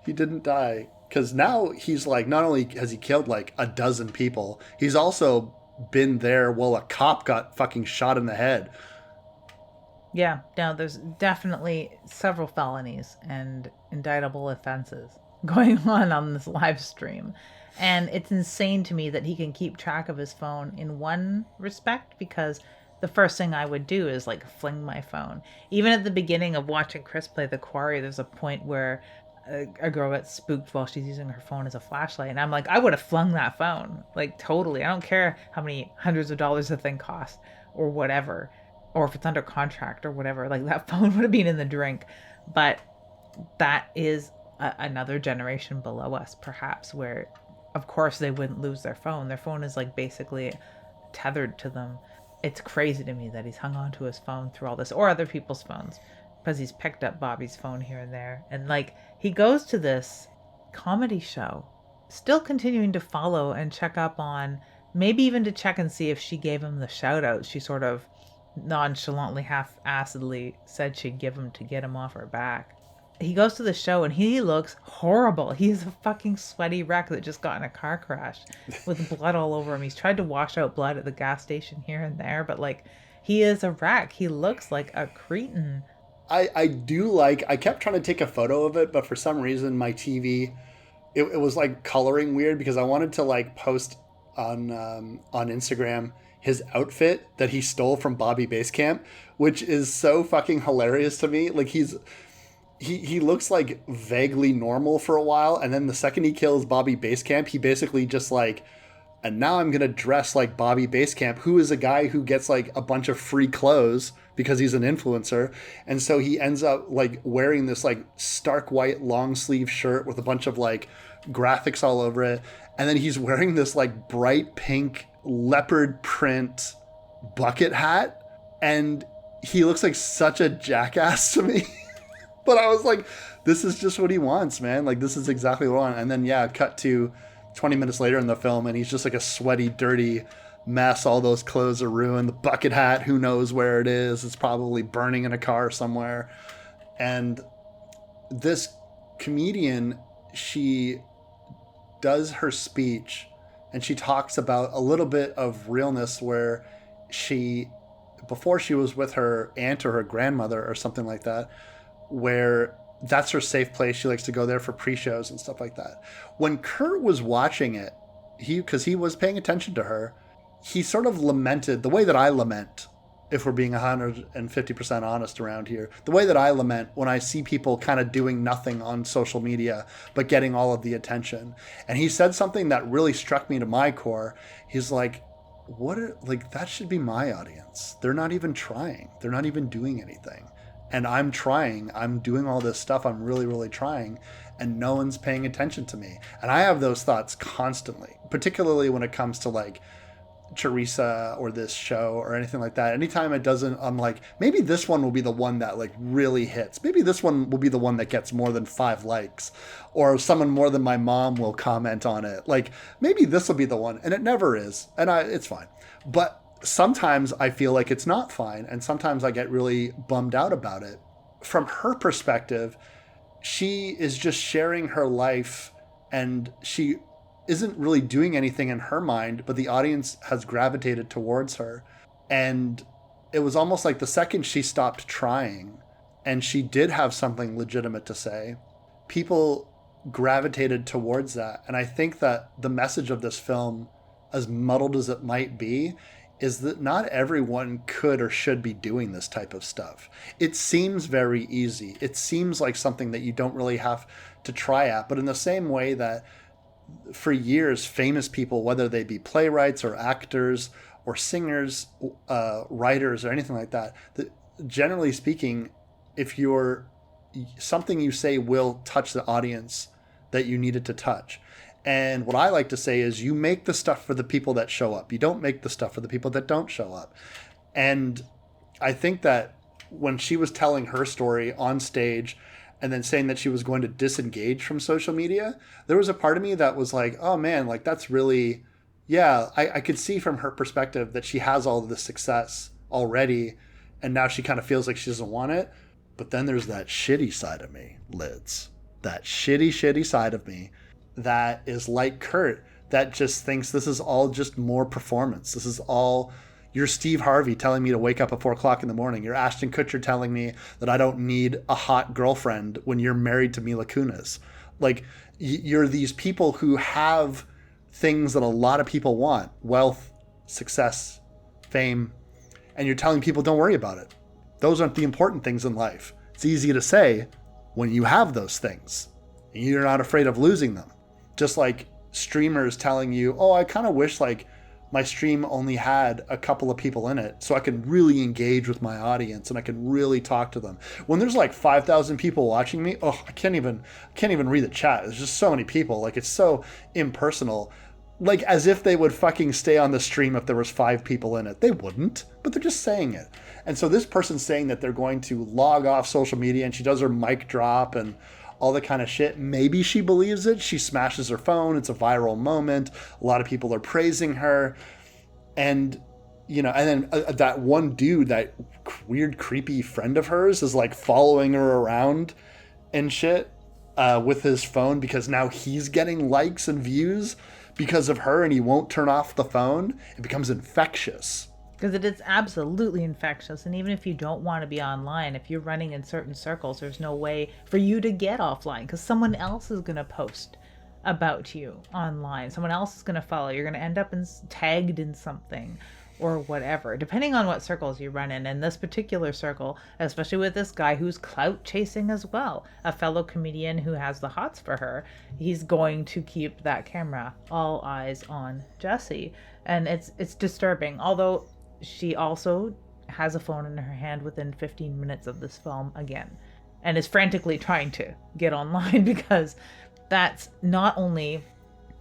He didn't die, because now he's like, not only has he killed like a dozen people, he's also been there while a cop got fucking shot in the head. Yeah, no, there's definitely several felonies and indictable offenses going on this live stream. And it's insane to me that he can keep track of his phone in one respect, because the first thing I would do is like fling my phone. Even at the beginning of watching Chris play The Quarry, there's a point where a girl gets spooked while she's using her phone as a flashlight. And I'm like, I would have flung that phone. Like totally. I don't care how many hundreds of dollars the thing cost or whatever, or if it's under contract or whatever. Like that phone would have been in the drink. But that is another generation below us, perhaps, where of course they wouldn't lose their phone. Their phone is like basically tethered to them. It's crazy to me that he's hung on to his phone through all this, or other people's phones, because he's picked up Bobby's phone here and there. And like he goes to this comedy show, still continuing to follow and check up on, maybe even to check and see if she gave him the shout out she sort of nonchalantly, half-assedly said she'd give him to get him off her back. He goes to the show and he looks horrible. He's a fucking sweaty wreck that just got in a car crash with blood all over him. He's tried to wash out blood at the gas station here and there, but like he is a wreck. He looks like a cretin. I do like, I kept trying to take a photo of it, but for some reason my TV, it was like coloring weird, because I wanted to like post on Instagram his outfit that he stole from Bobby Basecamp, which is so fucking hilarious to me. Like he looks like vaguely normal for a while, and then the second he kills Bobby Basecamp, he basically just like, and now I'm gonna dress like Bobby Basecamp, who is a guy who gets like a bunch of free clothes because he's an influencer. And so he ends up like wearing this like stark white long sleeve shirt with a bunch of like graphics all over it, and then he's wearing this like bright pink leopard print bucket hat, and he looks like such a jackass to me. But I was like, this is just what he wants, man. Like, this is exactly what I want. And then, yeah, cut to 20 minutes later in the film, and he's just like a sweaty, dirty mess. All those clothes are ruined. The bucket hat, who knows where it is. It's probably burning in a car somewhere. And this comedian, she does her speech, and she talks about a little bit of realness where she, before she was with her aunt or her grandmother or something like that, where that's her safe place. She likes to go there for pre-shows and stuff like that. When Kurt was watching it, because he was paying attention to her, he sort of lamented the way that I lament, if we're being 150% honest around here, the way that I lament when I see people kind of doing nothing on social media, but getting all of the attention. And he said something that really struck me to my core. He's like, that should be my audience. They're not even trying. They're not even doing anything. And I'm trying, I'm doing all this stuff, I'm really, really trying, and no one's paying attention to me. And I have those thoughts constantly, particularly when it comes to like Teresa or this show or anything like that, anytime it doesn't, I'm like, maybe this one will be the one that like really hits. Maybe this one will be the one that gets more than 5 likes, or someone more than my mom will comment on it. Like maybe this will be the one, and it never is, and it's fine. But sometimes I feel like it's not fine, and sometimes I get really bummed out about it. From her perspective, she is just sharing her life, and she isn't really doing anything in her mind, but the audience has gravitated towards her. And it was almost like the second she stopped trying and she did have something legitimate to say, people gravitated towards that. And I think that the message of this film, as muddled as it might be, is that not everyone could or should be doing this type of stuff. It seems very easy. It seems like something that you don't really have to try at. But in the same way that for years, famous people, whether they be playwrights or actors or singers, writers or anything like that, generally speaking, if something you say will touch the audience that you need it to touch. And what I like to say is you make the stuff for the people that show up. You don't make the stuff for the people that don't show up. And I think that when she was telling her story on stage and then saying that she was going to disengage from social media, there was a part of me that was like, oh man, like that's really, yeah, I could see from her perspective that she has all of this success already, and now she kind of feels like she doesn't want it. But then there's that shitty side of me, Lids. That shitty side of me that is like Kurt, that just thinks this is all just more performance. This is all, you're Steve Harvey telling me to wake up at 4 o'clock in the morning. You're Ashton Kutcher telling me that I don't need a hot girlfriend when you're married to Mila Kunis. Like, you're these people who have things that a lot of people want: wealth, success, fame, and you're telling people don't worry about it. Those aren't the important things in life. It's easy to say when you have those things and you're not afraid of losing them. Just like streamers telling you, oh, I kind of wish like my stream only had a couple of people in it so I could really engage with my audience and I could really talk to them. When there's like 5,000 people watching me, I can't even read the chat. There's just so many people. Like, it's so impersonal. Like, as if they would fucking stay on the stream if there was 5 people in it. They wouldn't, but they're just saying it. And so this person's saying that they're going to log off social media, and she does her mic drop and all that kind of shit. Maybe she believes it. She smashes her phone. It's a viral moment. A lot of people are praising her. And, and then that one dude, that weird, creepy friend of hers, is like following her around and shit with his phone because now he's getting likes and views because of her, and he won't turn off the phone. It becomes infectious. Because it is absolutely infectious. And even if you don't want to be online, if you're running in certain circles, there's no way for you to get offline because someone else is going to post about you online. Someone else is going to follow. You're going to end up tagged in something or whatever, depending on what circles you run in. In this particular circle, especially with this guy who's clout chasing as well, a fellow comedian who has the hots for her, he's going to keep that camera all eyes on Jessie. And it's disturbing. Although she also has a phone in her hand within 15 minutes of this film again, and is frantically trying to get online because that's not only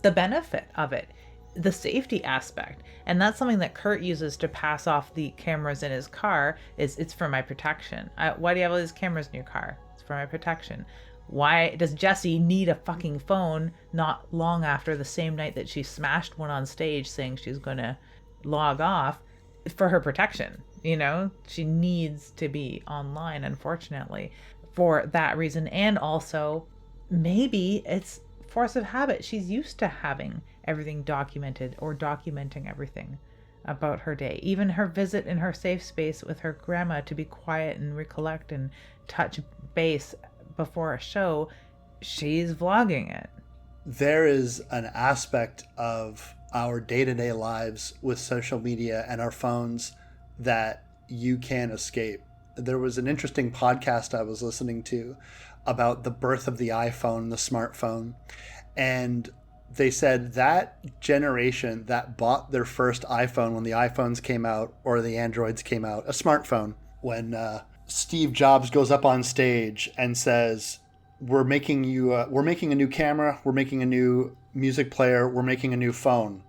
the benefit of it, the safety aspect. And that's something that Kurt uses to pass off the cameras in his car, is it's for my protection. Why do you have all these cameras in your car? It's for my protection. Why does Jessie need a fucking phone not long after the same night that she smashed one on stage saying she's going to log off? For her protection. She needs to be online, unfortunately, for that reason. And also, maybe it's force of habit. She's used to having everything documented or documenting everything about her day. Even her visit in her safe space with her grandma to be quiet and recollect and touch base before a show, she's vlogging it. There is an aspect of our day-to-day lives with social media and our phones that you can't escape. There was an interesting podcast I was listening to about the birth of the iPhone, the smartphone, and they said that generation that bought their first iPhone when the iPhones came out or the Androids came out, a smartphone, when Steve Jobs goes up on stage and says, we're making a new camera, we're making a new music player, we're making a new phone.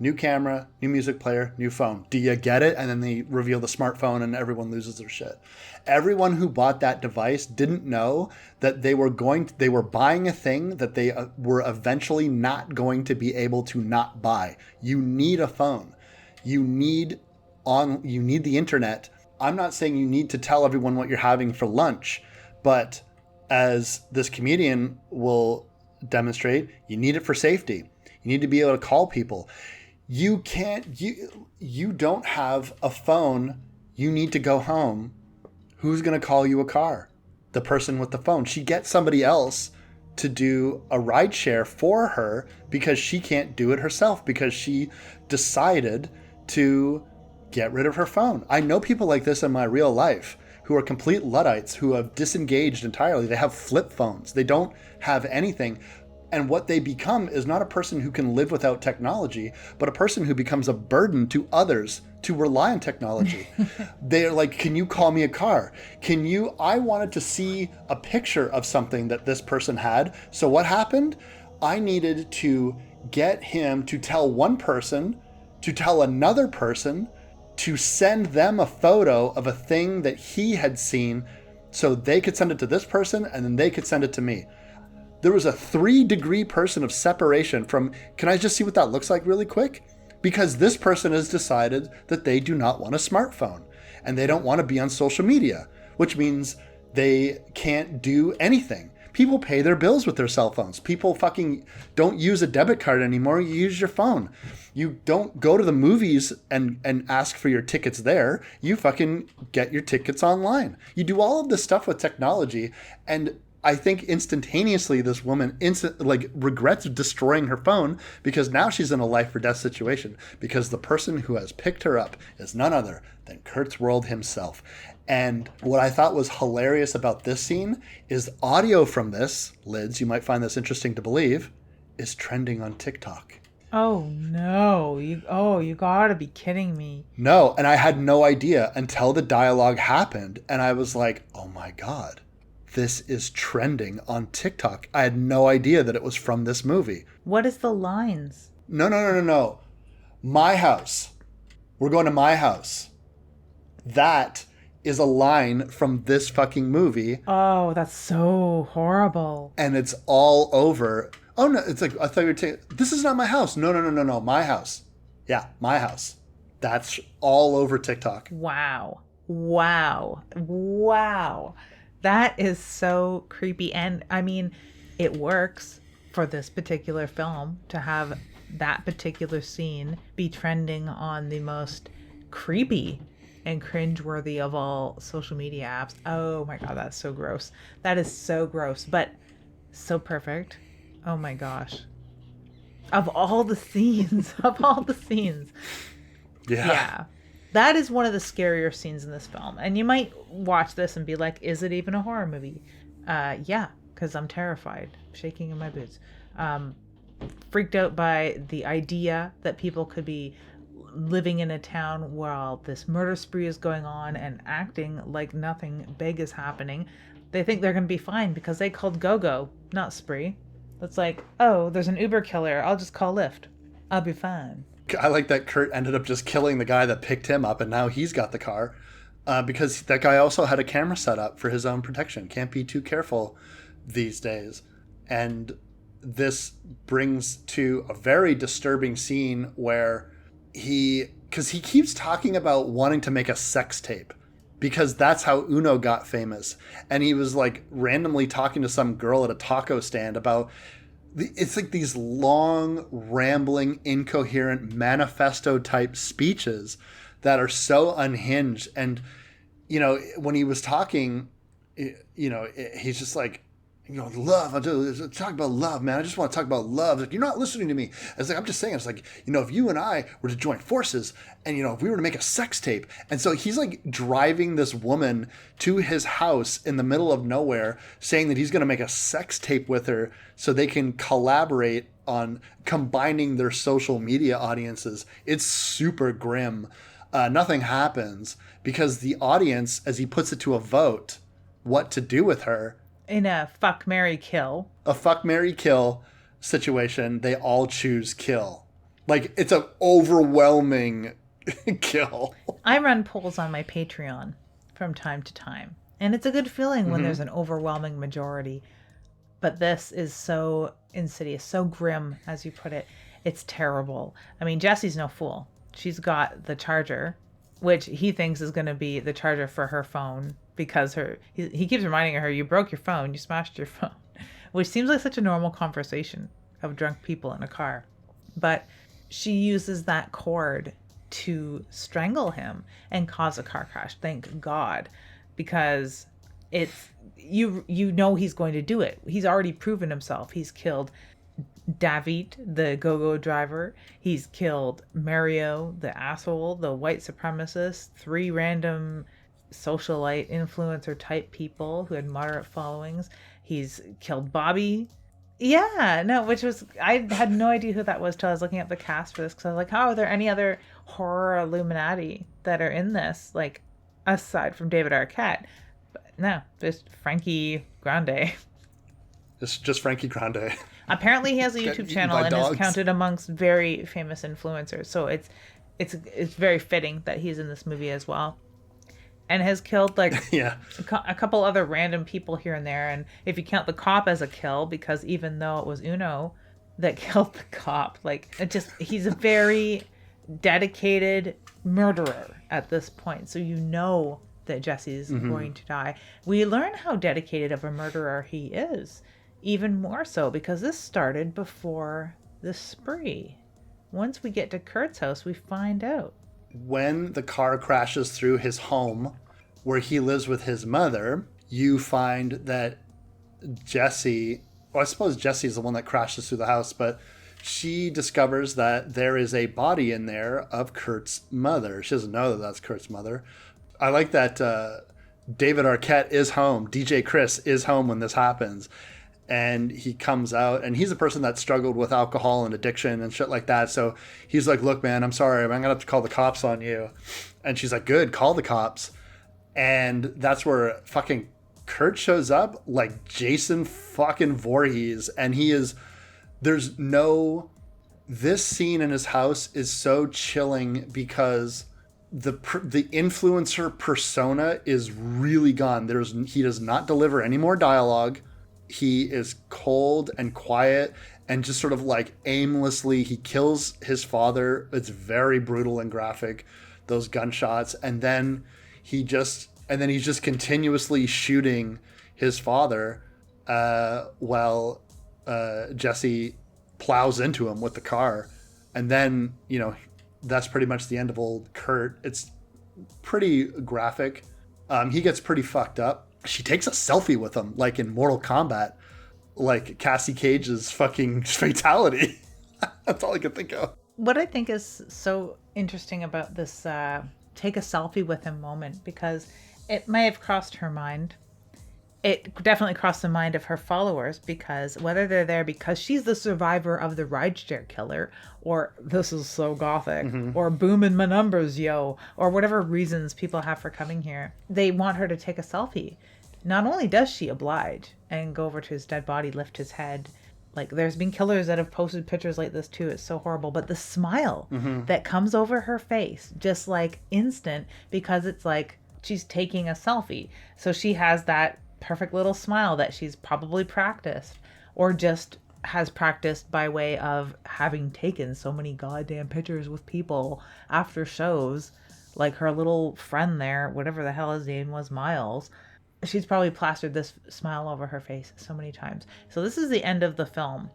new camera, new music player, new phone. Do you get it? And then they reveal the smartphone and everyone loses their shit. Everyone who bought that device didn't know that they were buying a thing that they were eventually not going to be able to not buy. You need a phone. You need the internet. I'm not saying you need to tell everyone what you're having for lunch, but as this comedian will demonstrate, you need it for safety. You need to be able to call people. You don't have a phone. You need to go home. Who's going to call you a car? The person with the phone. She gets somebody else to do a ride share for her because she can't do it herself, because she decided to get rid of her phone. I know people like this in my real life who are complete Luddites, who have disengaged entirely. They have flip phones. They don't have anything. And what they become is not a person who can live without technology, but a person who becomes a burden to others to rely on technology. They're like, can you call me a car? I wanted to see a picture of something that this person had. So what happened? I needed to get him to tell one person, to tell another person, to send them a photo of a thing that he had seen so they could send it to this person and then they could send it to me. There was a 3-degree person of separation from, can I just see what that looks like really quick? Because this person has decided that they do not want a smartphone and they don't want to be on social media, which means they can't do anything. People pay their bills with their cell phones. People fucking don't use a debit card anymore. You use your phone. You don't go to the movies and ask for your tickets there. You fucking get your tickets online. You do all of this stuff with technology, and I think instantaneously this woman regrets destroying her phone because now she's in a life or death situation because the person who has picked her up is none other than Kurtzworld himself. And what I thought was hilarious about this scene is audio from this, Lids, you might find this interesting to believe, is trending on TikTok. Oh no, you gotta be kidding me. No, and I had no idea until the dialogue happened and I was like, oh my God. This is trending on TikTok. I had no idea that it was from this movie. What is the lines? No. My house. We're going to my house. That is a line from this fucking movie. Oh, that's so horrible. And it's all over. Oh, no. It's like, I thought you were saying, this is not my house. No. My house. Yeah, my house. That's all over TikTok. Wow. That is so creepy. And I mean, it works for this particular film to have that particular scene be trending on the most creepy and cringeworthy of all social media apps. Oh my God, that's so gross. That is so gross, but so perfect. Oh my gosh. Of all the scenes, Yeah. That is one of the scarier scenes in this film. And you might watch this and be like, is it even a horror movie? Yeah, because I'm terrified, shaking in my boots. Freaked out by the idea that people could be living in a town while this murder spree is going on and acting like nothing big is happening. They think they're going to be fine because they called go-go, not spree. It's like, oh, there's an Uber killer. I'll just call Lyft. I'll be fine. I like that Kurt ended up just killing the guy that picked him up, and now he's got the car because that guy also had a camera set up for his own protection. Can't be too careful these days. And this brings to a very disturbing scene where because he keeps talking about wanting to make a sex tape because that's how Uno got famous. And he was like randomly talking to some girl at a taco stand about it's like these long, rambling, incoherent manifesto type speeches that are so unhinged. And, when he was talking, he's just like, love. I'm just talking about love, man. I just want to talk about love. Like, you're not listening to me. It's like, I'm just saying, it's like, if you and I were to join forces and, if we were to make a sex tape. And so he's like driving this woman to his house in the middle of nowhere, saying that he's going to make a sex tape with her so they can collaborate on combining their social media audiences. It's super grim. Nothing happens because the audience, as he puts it to a vote, what to do with her, in a fuck, marry, kill. A fuck, marry, kill situation, they all choose kill. Like, it's an overwhelming kill. I run polls on my Patreon from time to time, and it's a good feeling when there's an overwhelming majority. But this is so insidious, so grim, as you put it. It's terrible. I mean, Jesse's no fool. She's got the charger, which he thinks is going to be the charger for her phone, because he keeps reminding her, you broke your phone, you smashed your phone, which seems like such a normal conversation of drunk people in a car. But she uses that cord to strangle him and cause a car crash. Thank God, because it's you know he's going to do it. He's already proven himself. He's killed David, the go-go driver. He's killed Mario, the asshole, the white supremacist, 3 random socialite influencer type people who had moderate followings. He's killed Bobby. Yeah, no, which was, I had no idea who that was till I was looking at the cast for this, because I was like, how are there any other horror Illuminati that are in this, like, aside from David Arquette? But no, just Frankie Grande. It's just Frankie Grande. Apparently he has a YouTube channel and is counted amongst very famous influencers, so it's very fitting that he's in this movie as well. And has killed like a couple other random people here and there. And if you count the cop as a kill, because even though it was Uno that killed the cop, like, he's a very dedicated murderer at this point. So you know that Jesse's going to die. We learn how dedicated of a murderer he is, even more so because this started before the spree. Once we get to Kurt's house, we find out. When the car crashes through his home where he lives with his mother, you find that Jesse, well, I suppose Jesse's the one that crashes through the house, but she discovers that there is a body in there of Kurt's mother. She doesn't know that that's Kurt's mother. I like that David Arquette is home. DJ Chris is home when this happens. And he comes out, and he's a person that struggled with alcohol and addiction and shit like that. So he's like, look, man, I'm sorry. I'm going to have to call the cops on you. And she's like, good, call the cops. And that's where fucking Kurt shows up like Jason fucking Voorhees. And this scene in his house is so chilling because the influencer persona is really gone. He does not deliver any more dialogue. He is cold and quiet and just sort of like aimlessly, he kills his father. It's very brutal and graphic, those gunshots. And then he's just continuously shooting his father while Jesse plows into him with the car. And then, that's pretty much the end of old Kurt. It's pretty graphic. He gets pretty fucked up. She takes a selfie with him, like in Mortal Kombat, like Cassie Cage's fucking fatality. That's all I could think of. What I think is so interesting about this take a selfie with him moment, because it may have crossed her mind. It definitely crossed the mind of her followers, because whether they're there because she's the survivor of the rideshare killer, or this is so gothic, or booming my numbers, yo, or whatever reasons people have for coming here, they want her to take a selfie. Not only does she oblige and go over to his dead body, lift his head, like there's been killers that have posted pictures like this too. It's so horrible. But the smile that comes over her face, just like instant, because it's like she's taking a selfie. So she has that perfect little smile that she's probably practiced, or just has practiced by way of having taken so many goddamn pictures with people after shows, like her little friend there, whatever the hell his name was, Miles. She's probably plastered this smile over her face so many times. So this is the end of the film.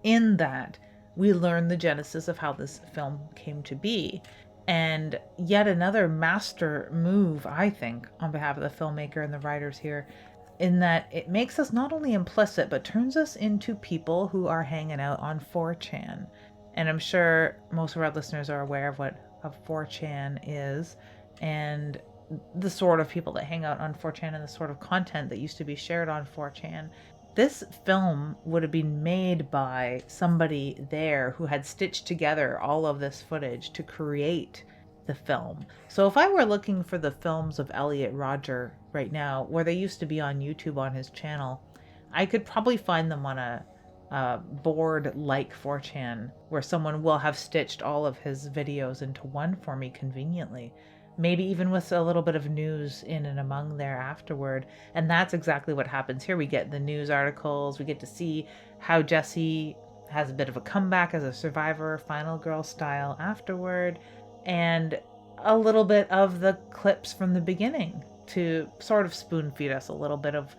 In that, we learn the genesis of how this film came to be. And yet another master move, I think, on behalf of the filmmaker and the writers here, in that it makes us not only implicit, but turns us into people who are hanging out on 4chan. And I'm sure most of our listeners are aware of what a 4chan is, and the sort of people that hang out on 4chan and the sort of content that used to be shared on 4chan. This film would have been made by somebody there who had stitched together all of this footage to create the film. So if I were looking for the films of Elliot Rodger right now, where they used to be on YouTube on his channel, I could probably find them on a board like 4chan where someone will have stitched all of his videos into one for me conveniently. Maybe even with a little bit of news in and among there afterward. And that's exactly what happens here. We get the news articles. We get to see how Jessie has a bit of a comeback as a survivor, Final Girl style afterward. And a little bit of the clips from the beginning to sort of spoon feed us a little bit of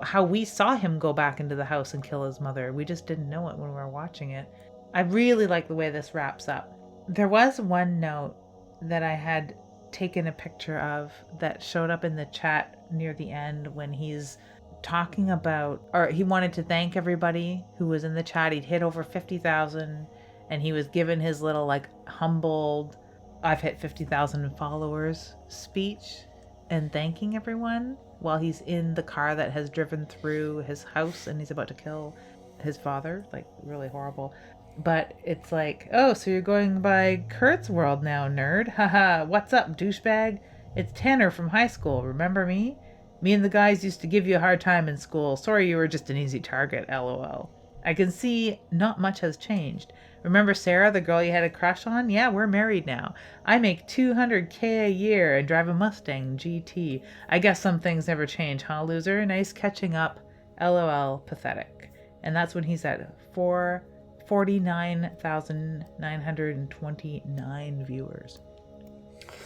how we saw him go back into the house and kill his mother. We just didn't know it when we were watching it. I really like the way this wraps up. There was one note that I had taken a picture of that showed up in the chat near the end when he's talking about, or he wanted to thank everybody who was in the chat. He'd hit over 50,000 and he was given his little like humbled, I've hit 50,000 followers speech and thanking everyone while he's in the car that has driven through his house and he's about to kill his father. Like, really horrible. But it's like, oh, so you're going by Kurt's world now, nerd. Haha, what's up, douchebag? It's Tanner from high school. Remember me? Me and the guys used to give you a hard time in school. Sorry you were just an easy target, lol. I can see not much has changed. Remember Sarah, the girl you had a crush on? Yeah, we're married now. I make $200K a year and drive a Mustang GT. I guess some things never change, huh, loser? Nice catching up. LOL, pathetic. And that's when he's at 49,929 viewers.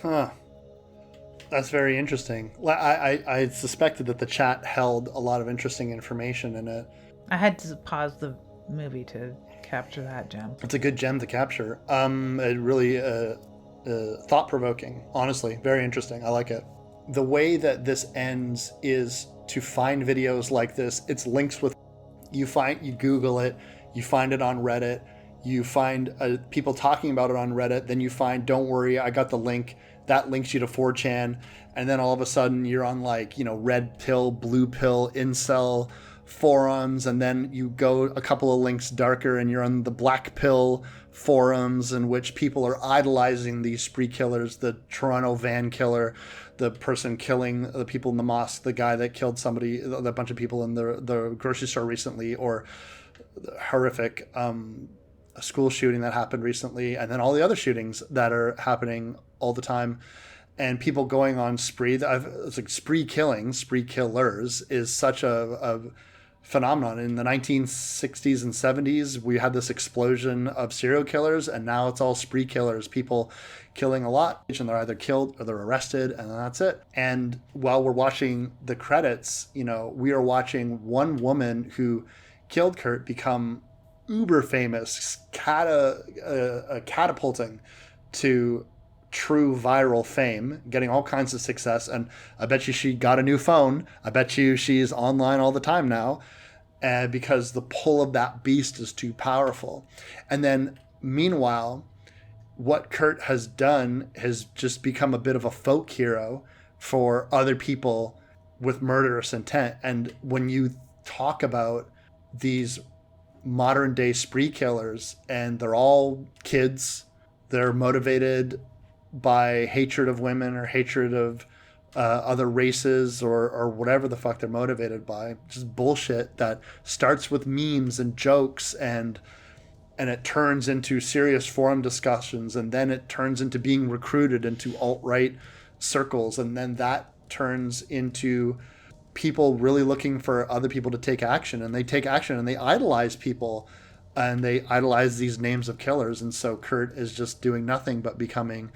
Huh. That's very interesting. I suspected that the chat held a lot of interesting information in it. I had to pause the movie to capture that gem. It's a good gem to capture. It really thought-provoking, honestly. Very interesting. I like it. The way that this ends is to find videos like this. It's links with, you Google it, you find it on Reddit, you find people talking about it on Reddit, then you find, don't worry, I got the link. That links you to 4chan, and then all of a sudden you're on like, red pill, blue pill, incel forums, and then you go a couple of links darker and you're on the black pill forums in which people are idolizing these spree killers, the Toronto van killer, the person killing the people in the mosque, the guy that killed somebody, a bunch of people in the grocery store recently, or the horrific school shooting that happened recently, and then all the other shootings that are happening all the time, and people going on spree. It's like spree killers is such a phenomenon. In the 1960s and 70s, we had this explosion of serial killers, and now it's all spree killers, people killing a lot, and they're either killed or they're arrested, and that's it. And while we're watching the credits, we are watching one woman who killed Kurt become uber famous, catapulting to true viral fame, getting all kinds of success. And I bet you she got a new phone. I bet you she's online all the time now, because the pull of that beast is too powerful. And then meanwhile, what Kurt has done has just become a bit of a folk hero for other people with murderous intent. And when you talk about these modern day spree killers, and they're all kids, they're motivated by hatred of women or hatred of other races or whatever the fuck they're motivated by, just bullshit that starts with memes and jokes, and it turns into serious forum discussions, and then it turns into being recruited into alt-right circles, and then that turns into people really looking for other people to take action, and they take action and they idolize people, and they idolize these names of killers. And so Kurt is just doing nothing but becoming,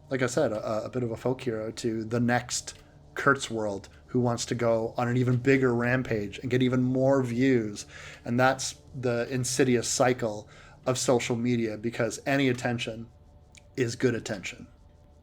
like I said, a bit of a folk hero to the next Kurt's world, who wants to go on an even bigger rampage and get even more views. And that's the insidious cycle of social media, because any attention is good attention.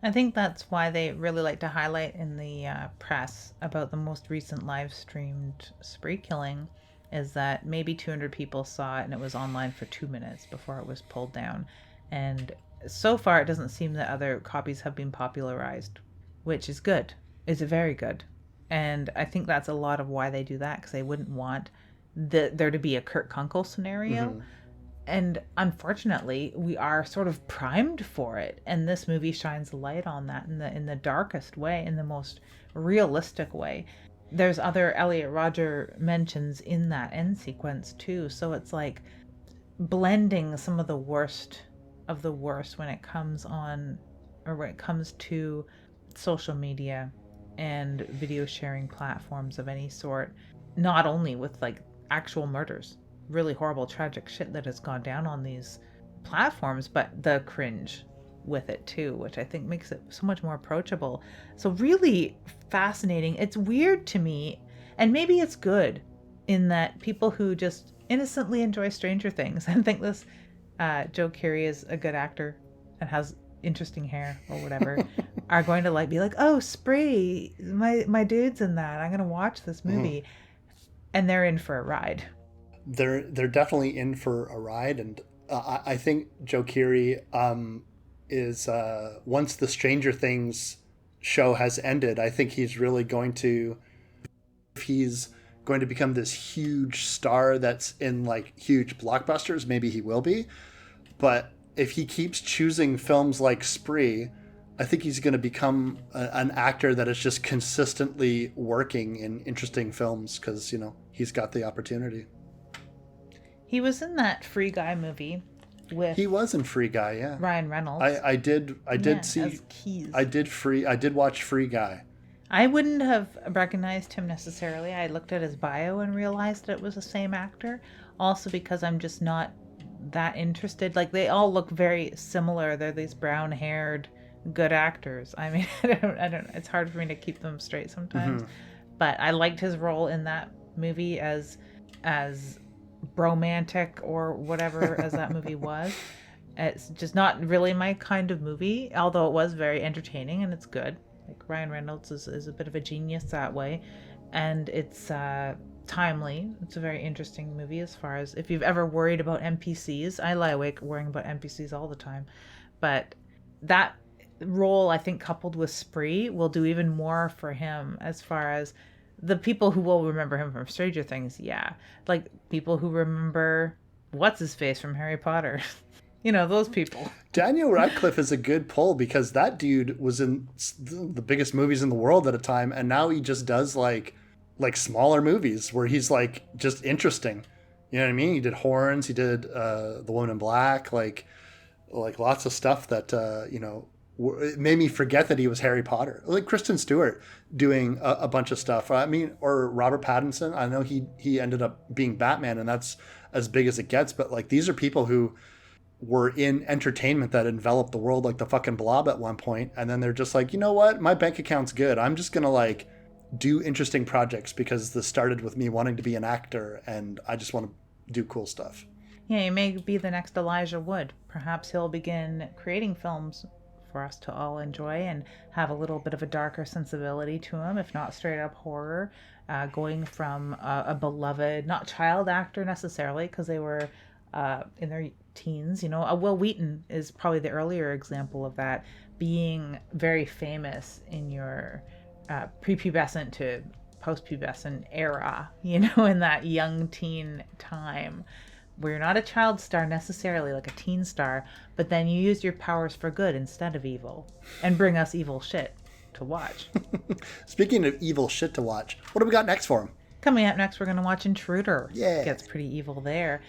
I think that's why they really like to highlight in the press about the most recent live streamed spree killing, is that maybe 200 people saw it and it was online for 2 minutes before it was pulled down. And so far, it doesn't seem that other copies have been popularized, which is good. It's very good. And I think that's a lot of why they do that, because they wouldn't want there to be a Kurt Kunkel scenario. Mm-hmm. And unfortunately, we are sort of primed for it. And this movie shines light on that in the darkest way, in the most realistic way. there's other Elliot Rodger mentions in that end sequence too. So it's like blending some of the worst when it comes on, or when it comes to social media and video sharing platforms of any sort, not only with like actual murders, really horrible tragic shit that has gone down on these platforms, but the cringe with it too, which I think makes it so much more approachable. So really fascinating. It's weird to me, and maybe it's good in that people who just innocently enjoy Stranger Things and think this Joe Keery is a good actor and has interesting hair or whatever are going to like be like, oh, Spree, my dude's in that, I'm gonna watch this movie. And they're in for a ride. They're definitely in for a ride, and I think Joe Keery is once the Stranger Things show has ended, I think he's really going to, if he's going to become this huge star that's in like huge blockbusters, maybe he will be. But if he keeps choosing films like Spree, I think he's going to become an actor that is just consistently working in interesting films because, you know, he's got the opportunity. He was in that Free Guy movie with... He was in Free Guy, yeah. Ryan Reynolds. I did see... As Keys. I did watch Free Guy. I wouldn't have recognized him necessarily. I looked at his bio and realized it was the same actor. Also because I'm just not that interested. Like, they all look very similar. They're these brown-haired good actors. I mean, I don't. It's hard for me to keep them straight sometimes. But I liked his role in that movie as bromantic or whatever as that movie was. It's just not really my kind of movie, although it was very entertaining and it's good. Like, Ryan Reynolds is a bit of a genius that way, and it's timely. It's a very interesting movie as far as if you've ever worried about NPCs. I lie awake worrying about NPCs all the time, but that role, I think, coupled with Spree, will do even more for him as far as the people who will remember him from Stranger Things. Yeah, like people who remember what's his face from Harry Potter. You know, those people. Daniel Radcliffe is a good pull because that dude was in the biggest movies in the world at a time, and now he just does like smaller movies where he's like just interesting. You know what I mean? He did Horns, he did The Woman in Black, like lots of stuff that you know, it made me forget that he was Harry Potter. Like Kristen Stewart doing a bunch of stuff. I mean, or Robert Pattinson. I know he ended up being Batman, and that's as big as it gets. But like, these are people who were in entertainment that enveloped the world, like the fucking Blob at one point, and then they're just like, you know what, my bank account's good, I'm just gonna like do interesting projects because this started with me wanting to be an actor and I just want to do cool stuff. Yeah, he may be the next Elijah Wood. Perhaps he'll begin creating films for us to all enjoy and have a little bit of a darker sensibility to him, if not straight up horror, going from a beloved, not child actor necessarily, because they were in their teens, you know. Will Wheaton is probably the earlier example of that, being very famous in your prepubescent to postpubescent era, you know, in that young teen time where you're not a child star necessarily, like a teen star, but then you use your powers for good instead of evil and bring us evil shit to watch. Speaking of evil shit to watch, what do we got next for him? Coming up next, we're going to watch Intruder. Yeah. Gets pretty evil there.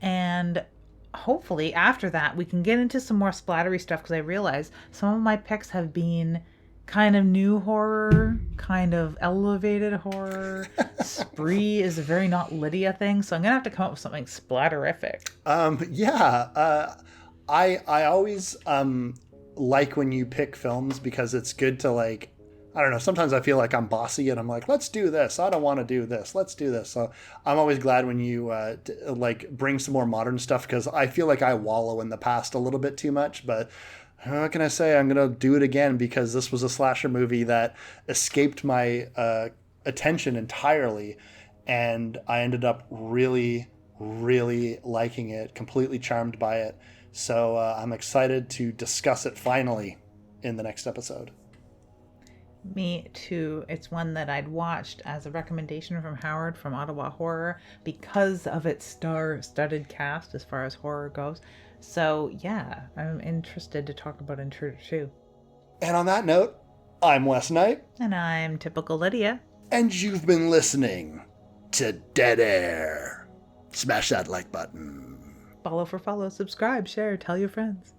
And hopefully after that we can get into some more splattery stuff, because I realize some of my picks have been kind of new horror, kind of elevated horror. Spree is a very not Lydia thing, so I'm gonna have to come up with something splatterific. I always like when you pick films, because it's good to, like, I don't know, sometimes I feel like I'm bossy and I'm like, let's do this. I don't want to do this. Let's do this. So I'm always glad when you like bring some more modern stuff, because I feel like I wallow in the past a little bit too much. But what can I say? I'm going to do it again because this was a slasher movie that escaped my attention entirely. And I ended up really, really liking it, completely charmed by it. So I'm excited to discuss it finally in the next episode. Me too. It's one that I'd watched as a recommendation from Howard from Ottawa Horror because of its star-studded cast as far as horror goes. So yeah, I'm interested to talk about Intruder too. And on that note, I'm Wes Knipe. And I'm Typical Lydia. And you've been listening to Dead Air. Smash that like button. Follow for follow, subscribe, share, tell your friends.